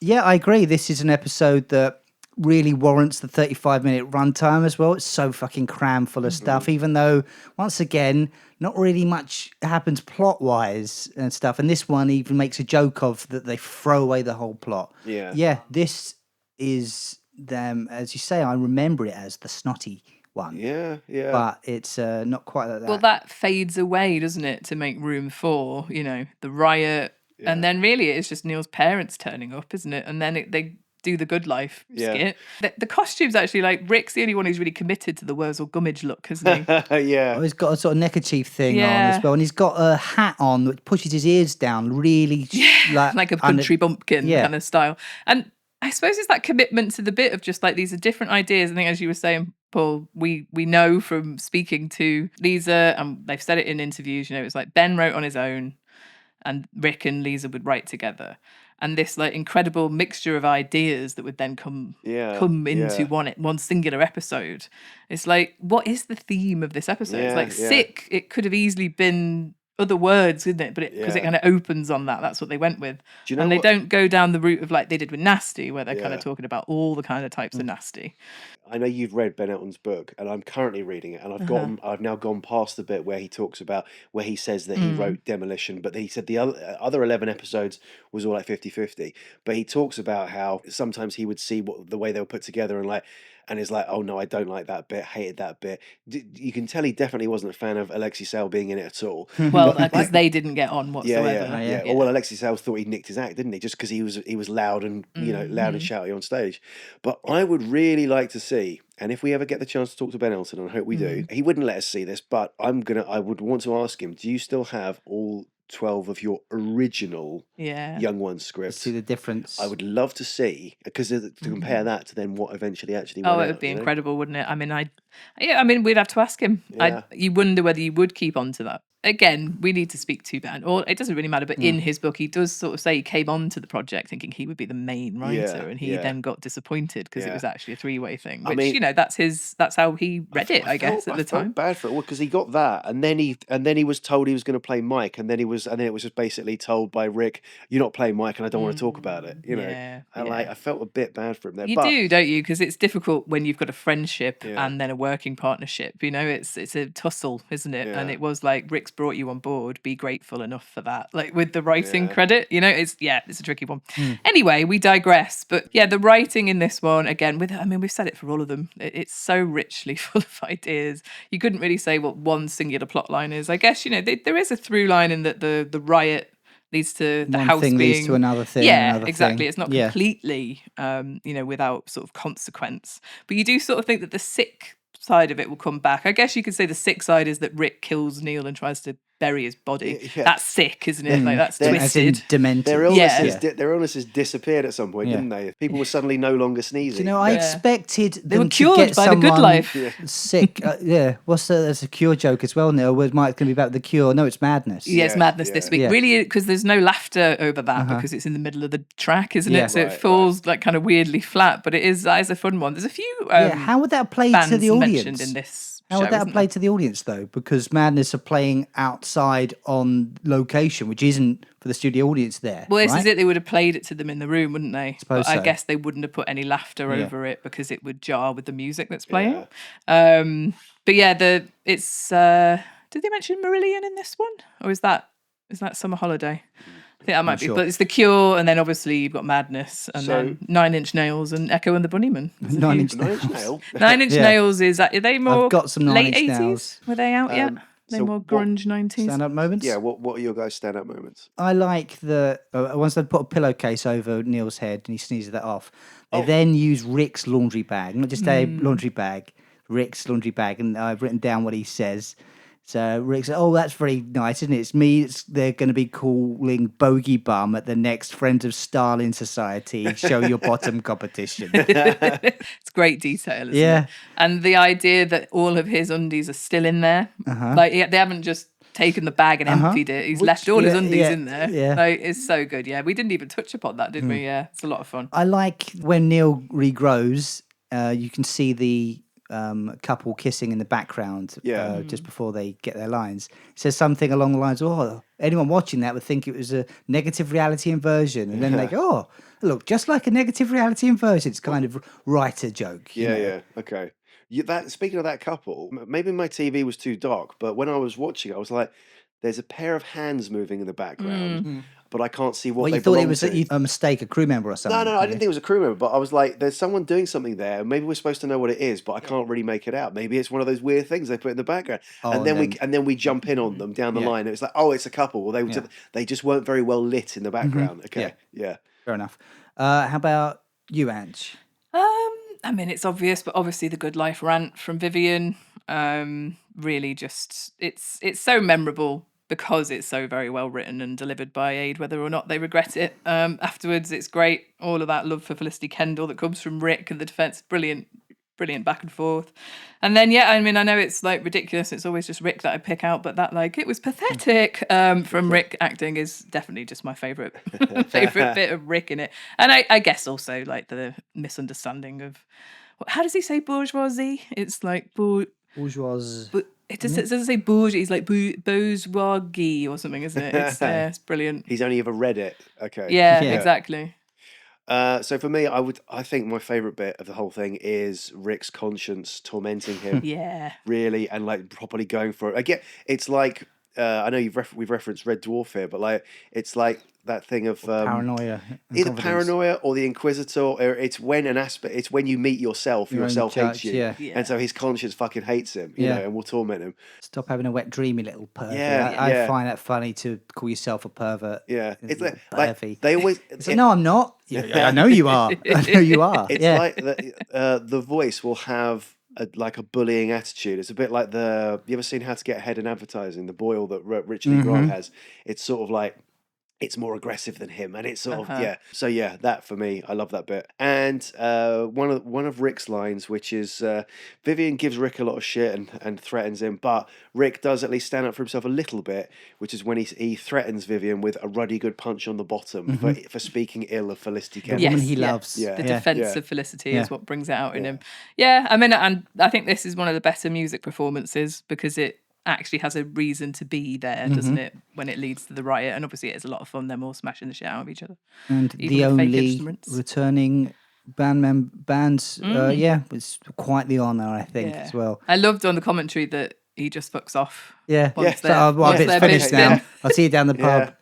Yeah, I agree. This is an episode that really warrants the 35-minute runtime as well. It's so fucking crammed full of stuff, even though, once again, not really much happens plot-wise and stuff. And this one even makes a joke of that they throw away the whole plot. Yeah. Yeah, this is them, as you say, I remember it as the snotty one. Yeah. But it's not quite like that. Well, that fades away, doesn't it, to make room for, the riot. Yeah. And then really it's just Neil's parents turning up, isn't it? And then they do the good life skit. The costumes actually, like, Rick's the only one who's really committed to the Wurzel Gummidge look, hasn't he? Yeah. Oh, he's got a sort of neckerchief thing on as well. And he's got a hat on that pushes his ears down really. Like a country bumpkin kind of style. And I suppose it's that commitment to the bit of just like, these are different ideas. I think, as you were saying, Paul, we know from speaking to Lisa, and they've said it in interviews, it's like Ben wrote on his own and Rick and Lisa would write together. And this like incredible mixture of ideas that would then come into one singular episode. It's like, what is the theme of this episode? It's like sick. It could have easily been other words, isn't it? But because it kind of opens on that. That's what they went with. And they don't go down the route of like they did with Nasty, where they're kind of talking about all the kind of types of nasty. I know you've read Ben Elton's book, and I'm currently reading it, and I've now gone past the bit where he talks about where he says that he wrote Demolition, but he said the other 11 episodes was all like 50-50. But he talks about how sometimes he would see the way they were put together and is like, oh no, I don't like that bit, hated that bit. You can tell he definitely wasn't a fan of Alexi Sale being in it at all. Well, because they didn't get on whatsoever. Yeah. Well, Alexi Sale thought he nicked his act, didn't he? Just because he was loud and loud and shouty on stage. But I would really like to see, and if we ever get the chance to talk to Ben Elton, and I hope we do, he wouldn't let us see this, but I would want to ask him, do you still have all 12 of your original Young Ones scripts? See the difference. I would love to see, because to compare that to then what eventually actually went out, it would be incredible, wouldn't it? I mean, we'd have to ask him. Yeah. You wonder whether you would keep on to that. Again, we need to speak to Ben, or it doesn't really matter, but in his book, he does sort of say he came on to the project thinking he would be the main writer, and he then got disappointed because it was actually a three-way thing, which, that's how he read it, I guess, at the time. I felt bad for it, because he got that, and then he was told he was going to play Mike, and then it was just basically told by Rick, you're not playing Mike, and I don't want to talk about it, I felt a bit bad for him there. You do, don't you? Because it's difficult when you've got a friendship and then a working partnership, it's a tussle, isn't it? And it was like, Rick's brought you on board, be grateful enough for that, like with the writing credit, it's a tricky one. Anyway, we digress, but the writing in this one, again, we've said it for all of them, it's so richly full of ideas. You couldn't really say what one singular plot line is. I guess there is a through line in that the riot leads to the one house thing being leads to another thing. Exactly. It's not completely without sort of consequence, but you do sort of think that the sick side of it will come back. I guess you could say the sick side is that Rick kills Neil and tries to bury his body. That's sick, isn't it? Like, that's twisted. As in demented. Their illnesses disappeared at some point, didn't they? People were suddenly no longer sneezing. I expected they were them cured to get by the good life. Sick. There's a cure joke as well, Neil. Where's Mike's going to be about the cure? No, it's madness. Yeah, it's madness this week. Really, because there's no laughter over that because it's in the middle of the track, isn't it? So it falls like kind of weirdly flat, but that is a fun one. There's a few how would that play to the audience? Mentioned in this How would that play to the audience, though? Because Madness are playing outside on location, which isn't for the studio audience there. Well, this is it. They would have played it to them in the room, wouldn't they? I guess they wouldn't have put any laughter over it because it would jar with the music that's playing. But it's... did they mention Marillion in this one? Or is that Summer Holiday? I think that might be, but it's The Cure, and then obviously you've got Madness, and then 9 Inch Nails and Echo and the Bunnymen. 9 Inch Nails. 9 Inch Nails are they more I've got some late 9 Inch 80s? Nails. Were they out yet? They're more grunge 90s. Stand-up moments? Yeah, what are your guys' stand-up moments? I like once they put a pillowcase over Neil's head and he sneezes that off, they then use Rick's laundry bag, not just a laundry bag, Rick's laundry bag, and I've written down what he says. So Rick said, "Oh, that's very nice, isn't it? It's me. They're going to be calling Bogey Bum at the next Friends of Stalin Society Show Your Bottom competition." It's great detail, isn't it? And the idea that all of his undies are still in there, like they haven't just taken the bag and emptied it. He's left all his undies in there. Like, it's so good. Yeah, we didn't even touch upon that, did we? Yeah, it's a lot of fun. I like when Neil regrows. You can see the couple kissing in the background just before they get their lines. It says something along the lines of, "Oh, anyone watching that would think it was a negative reality inversion," and then they go, "Oh, look, just like a negative reality inversion." It's kind of writer joke. Okay. Speaking of that couple, maybe my TV was too dark, but when I was watching, I was like, "There's a pair of hands moving in the background." But I can't see what they you thought it was to. a mistake, a crew member or something. No, I didn't think it was a crew member, but I was like, there's someone doing something there. Maybe we're supposed to know what it is, but I can't really make it out. Maybe it's one of those weird things they put in the background. And then we jump in on them down the line. It's like, oh, it's a couple. Well, they just weren't very well lit in the background. Okay, yeah. Fair enough. How about you, Ange? I mean, it's obvious, but obviously the Good Life rant from Vivian, really just, it's so memorable because it's so very well written and delivered by Aid, whether or not they regret it. Afterwards, it's great. All of that love for Felicity Kendall that comes from Rick and the defence, brilliant brilliant back and forth. And then, I mean, I know it's like ridiculous. It's always just Rick that I pick out, but that like, it was pathetic from Rick acting is definitely just my favourite bit of Rick in it. And I guess also like the misunderstanding of, how does he say bourgeoisie? It's like bourgeois. It doesn't say bourgeois. He's like bourgeoisie or something, isn't it? It's brilliant. He's only ever read it. Okay. Yeah. Exactly. So for me, I think my favourite bit of the whole thing is Rick's conscience tormenting him. Yeah. Really, and like properly going for it. Again, it's like I know we've referenced Red Dwarf here, but like it's like that thing of paranoia. Either paranoia or the Inquisitor. Or it's when it's when you meet yourself, yourself hates you, and so his conscience fucking hates him. You know, and will torment him. Stop having a wet, dreamy little pervert. I find that funny to call yourself a pervert. Yeah, it's like they always. No, I'm not. I know you are. I know you are. It's like the voice will have like a bullying attitude. It's a bit like you ever seen How to Get Ahead in Advertising? The boil that Richard E. Grant has. It's sort of like. It's more aggressive than him, and it's sort of So that for me, I love that bit. And one of Rick's lines, which is Vivian gives Rick a lot of shit and threatens him, but Rick does at least stand up for himself a little bit, which is when he threatens Vivian with a ruddy good punch on the bottom for speaking ill of Felicity Kendall. The woman he loves. The defense of Felicity is what brings it out in him. Yeah, I mean, and I think this is one of the better music performances because it actually has a reason to be there, doesn't it, when it leads to the riot? And obviously it's a lot of fun, them all smashing the shit out of each other. And the only returning bands, it's quite the honour, I think, as well. I loved on the commentary that he just fucks off. It's finished now. I'll see you down the pub.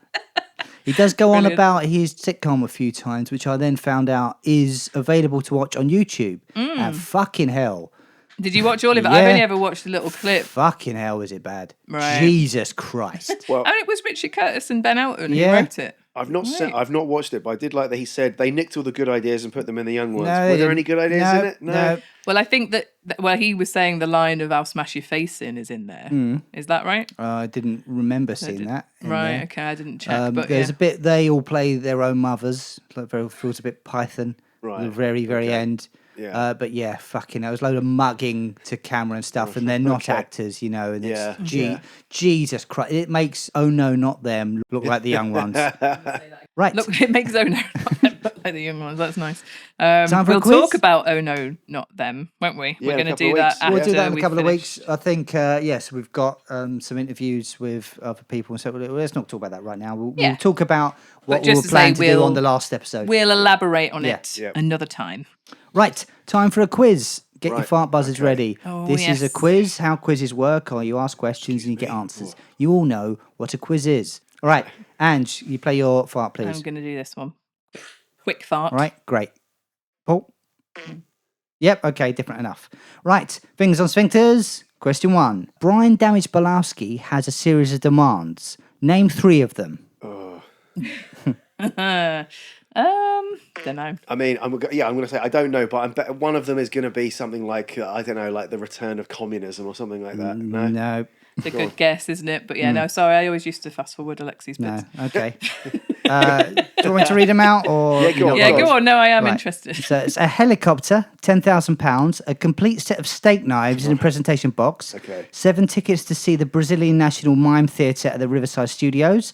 He does go on about his sitcom a few times, which I then found out is available to watch on YouTube. And fucking hell. Did you watch all of it? I've only ever watched a little clip. Fucking hell, was it bad? Right. Jesus Christ. Well, and it was Richard Curtis and Ben Elton who wrote it. I've not watched it, but I did like that he said they nicked all the good ideas and put them in the young ones. No, Were there any good ideas in it? No. Well, I think that he was saying the line of "I'll smash your face in" is in there. Is that right? I didn't remember seeing that. Right, okay, I didn't check. But there's a bit they all play their own mothers. Like feels a bit Python. Right. At the very, very end. Yeah. But fucking hell, there's a load of mugging to camera and stuff, and they're not actors, you know. And it's Jesus Christ, it makes Oh No, Not Them look like the young ones. Right. Look, it makes Oh No, Not Them look like the young ones. That's nice. We'll talk about Oh No, Not Them, won't we? Yeah, We're going to do that. We'll do that in a couple of weeks. I think. Yes, we've got some interviews with other people, and so let's not talk about that right now. We'll talk about what we were planning to do on the last episode. We'll elaborate on it another time. Right, time for a quiz. Get your fart buzzers ready. Oh, this is a quiz. How quizzes work are you ask questions and you get answers. You all know what a quiz is. All right, Ange, you play your fart, please. I'm going to do this one. Quick fart. All right, great. Paul? Yep, okay, different enough. Right, fingers on sphincters. Question 1. Brian Damage Balowski has a series of demands. Name 3 of them. Don't know. I mean, I'm going to say I don't know, but I bet one of them is going to be something like I don't know, like the return of communism or something like that. No. It's a good guess, isn't it? But no, sorry, I always used to fast forward Alexi's bits. No, okay. Do you want me to read them out? Or go on. Go on. No, I am interested. So it's a helicopter, £10,000, a complete set of steak knives in a presentation box, 7 tickets to see the Brazilian National Mime Theatre at the Riverside Studios,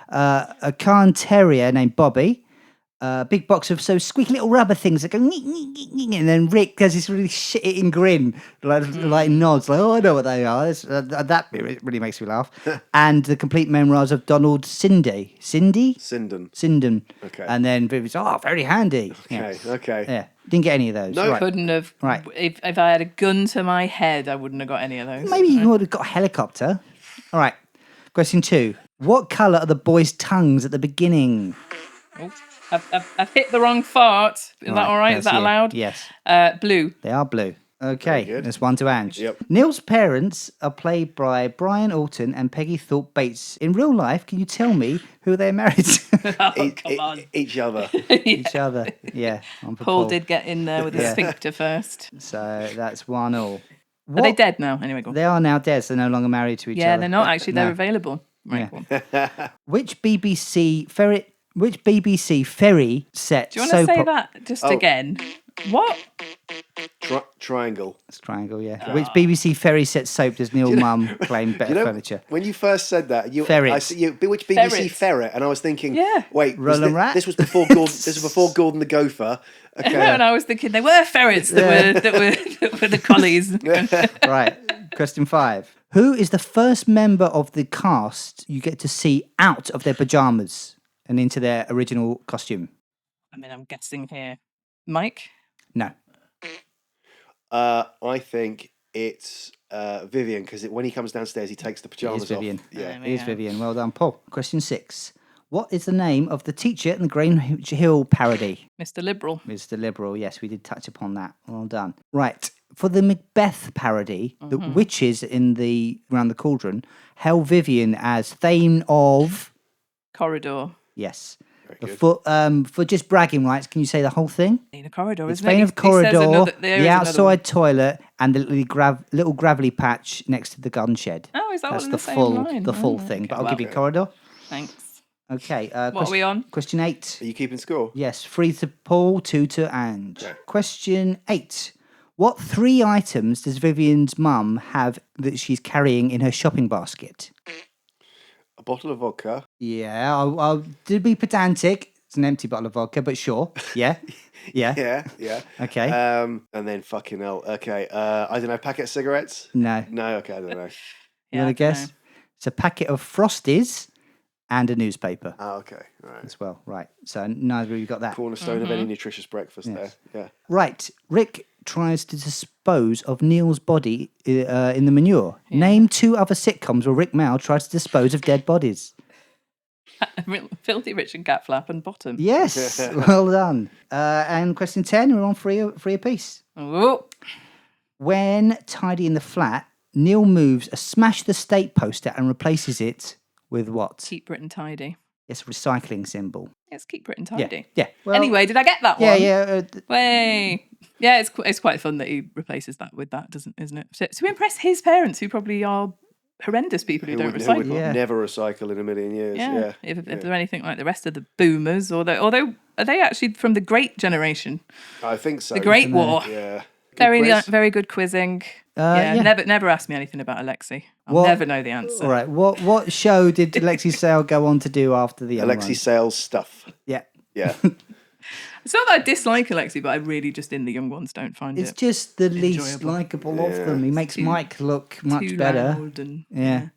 a Cairn Terrier named Bobby, a big box of squeaky little rubber things that go and then Rick does this really shit-eating grin, like nods, like, oh, I know what they are. That bit really makes me laugh. And the complete memoirs of Donald Sinden. Okay. And then Vivi's, very handy. Okay. Yeah. Didn't get any of those. No, couldn't have. Right. If I had a gun to my head, I wouldn't have got any of those. Maybe you would have got a helicopter. All right. Question 2. What colour are the boys' tongues at the beginning? Oh. I've hit the wrong fart. Is that all right? Is that allowed? Yes. Blue. They are blue. Okay, there's one to Ange. Yep. Neil's parents are played by Brian Alton and Peggy Thorpe Bates. In real life, can you tell me who they're married to? Come on. Each other. Each other, yeah. Paul did get in there with a sphincter first. So that's 1-1. Are they dead now? Anyway, go on. They are now dead, so they're no longer married to each other. Yeah, they're not actually. They're available. Right. Yeah. Which BBC ferry set? Do you want to say that just again? What? Triangle. It's Triangle, yeah. Which BBC ferry set soap does Neil Mum claim better furniture? When you first said that, Ferrets. which BBC Ferrets. ferret, and I was thinking, Yeah. wait, Roland Rat? this was before Gordon. This was before Gordon the Gopher. Okay. And I was thinking there were ferrets that were the collies. Right. Question 5. Who is the first member of the cast you get to see out of their pajamas and into their original costume? I mean, I'm guessing here, Mike. No. I think it's Vivian, because when he comes downstairs, he takes the pajamas Vivian. off. Yeah. It is Vivian. Well done, Paul. Question 6. What is the name of the teacher in the Grange Hill parody? Mr. Liberal. Mr. Liberal. Yes, we did touch upon that. Well done. Right. For the Macbeth parody, the witches around the cauldron held Vivian as Thane of... Corridor. Yes. Very For just bragging rights, can you say the whole thing? In a corridor, It's isn't it? Thane of Corridor, the outside one. toilet, and the little gravelly patch next to the gun shed. Oh, is that That's one in the the same full line? the full Oh, thing. okay, But I'll well, give you corridor. Thanks. Okay. What are we on? Question 8. Are you keeping score? Yes, 3 to Paul, 2 to Ange. Okay. Question 8. What 3 items does Vivian's mum have that she's carrying in her shopping basket? A bottle of vodka. Yeah, I'll be pedantic. It's an empty bottle of vodka, but sure. Yeah. Yeah. Yeah. Okay. And then fucking hell. Okay. I don't know. Packet of cigarettes. No. No. Okay. I don't know. You Yeah, want I to guess? don't It's a packet of Frosties and a newspaper Oh, okay. All right. as well. Right. So neither of you got that. Cornerstone of any nutritious breakfast there. Yeah. Right. Rick tries to dispose of Neil's body in the manure. Name 2 other sitcoms where Rick Mao tries to dispose of dead bodies. Filthy Rich and Catflap and Bottom. Yes. Well done. And question 10, we're on three apiece. Oh, When tidying the flat, Neil moves a Smash the State poster and replaces it with what? keep Britain tidy. It's a recycling symbol. Let's keep Britain Yeah. tidy. Yeah. Well, Anyway, did I get that Yeah, one? yeah. Way. Yeah, it's quite fun that he replaces that with that, isn't it? So impress his parents, who probably are horrendous people who don't Who recycle. would Yeah. never recycle in a million years. Yeah. If they're anything like the rest of the boomers, although are they actually from the Great Generation, I think so. the Great War? Yeah. Very good quizzing. yeah. Never ask me anything about Alexi. I'll What- never know the answer. All right. What show did Alexi Sale go on to do after the young Alexi ones? Sales stuff. Yeah. Yeah. It's not that I dislike Alexi, but I really just in the young ones don't find It's it just the least enjoyable. likable of them. He makes Mike look much too better. loud and Yeah.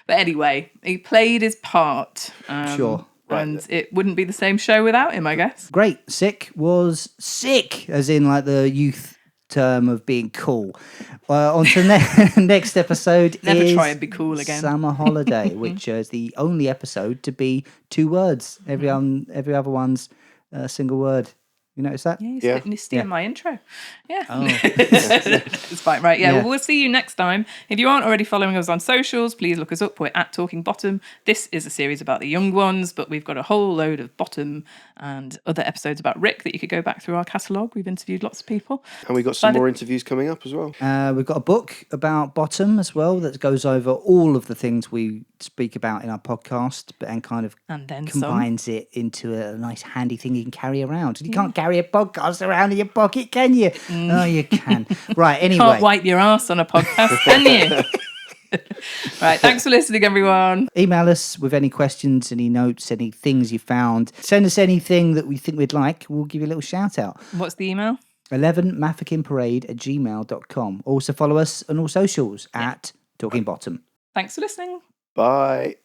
But anyway, he played his part. Sure. And it wouldn't be the same show without him, I guess. Great. Sick was sick, as in like the youth term of being cool. On to next episode Never is try and be cool again. Summer Holiday, which is the only episode to be 2 words. Every other one's a single word. You notice that? Yeah, you're stealing my intro. Yeah. Oh. It's fine, right. Yeah, Yeah. well, we'll see you next time. If you aren't already following us on socials, please look us up. We're at Talking Bottom. This is a series about the young ones, but we've got a whole load of Bottom and other episodes about Rick that you could go back through our catalogue. We've interviewed lots of people. And we got some By the- more interviews coming up as well. We've got a book about Bottom as well that goes over all of the things we speak about in our podcast, and kind of And then some. combines it into a nice handy thing you can carry around. You can't carry a podcast around in your pocket, can you? Oh, you can. Right, anyway. Can't wipe your ass on a podcast, can you? Right, thanks for listening, everyone. Email us with any questions, any notes, any things you found. Send us anything that we think we'd like. We'll give you a little shout out. What's the email? 11maffickinparade@gmail.com. Also follow us on all socials at Talking Bottom. Thanks for listening. Bye.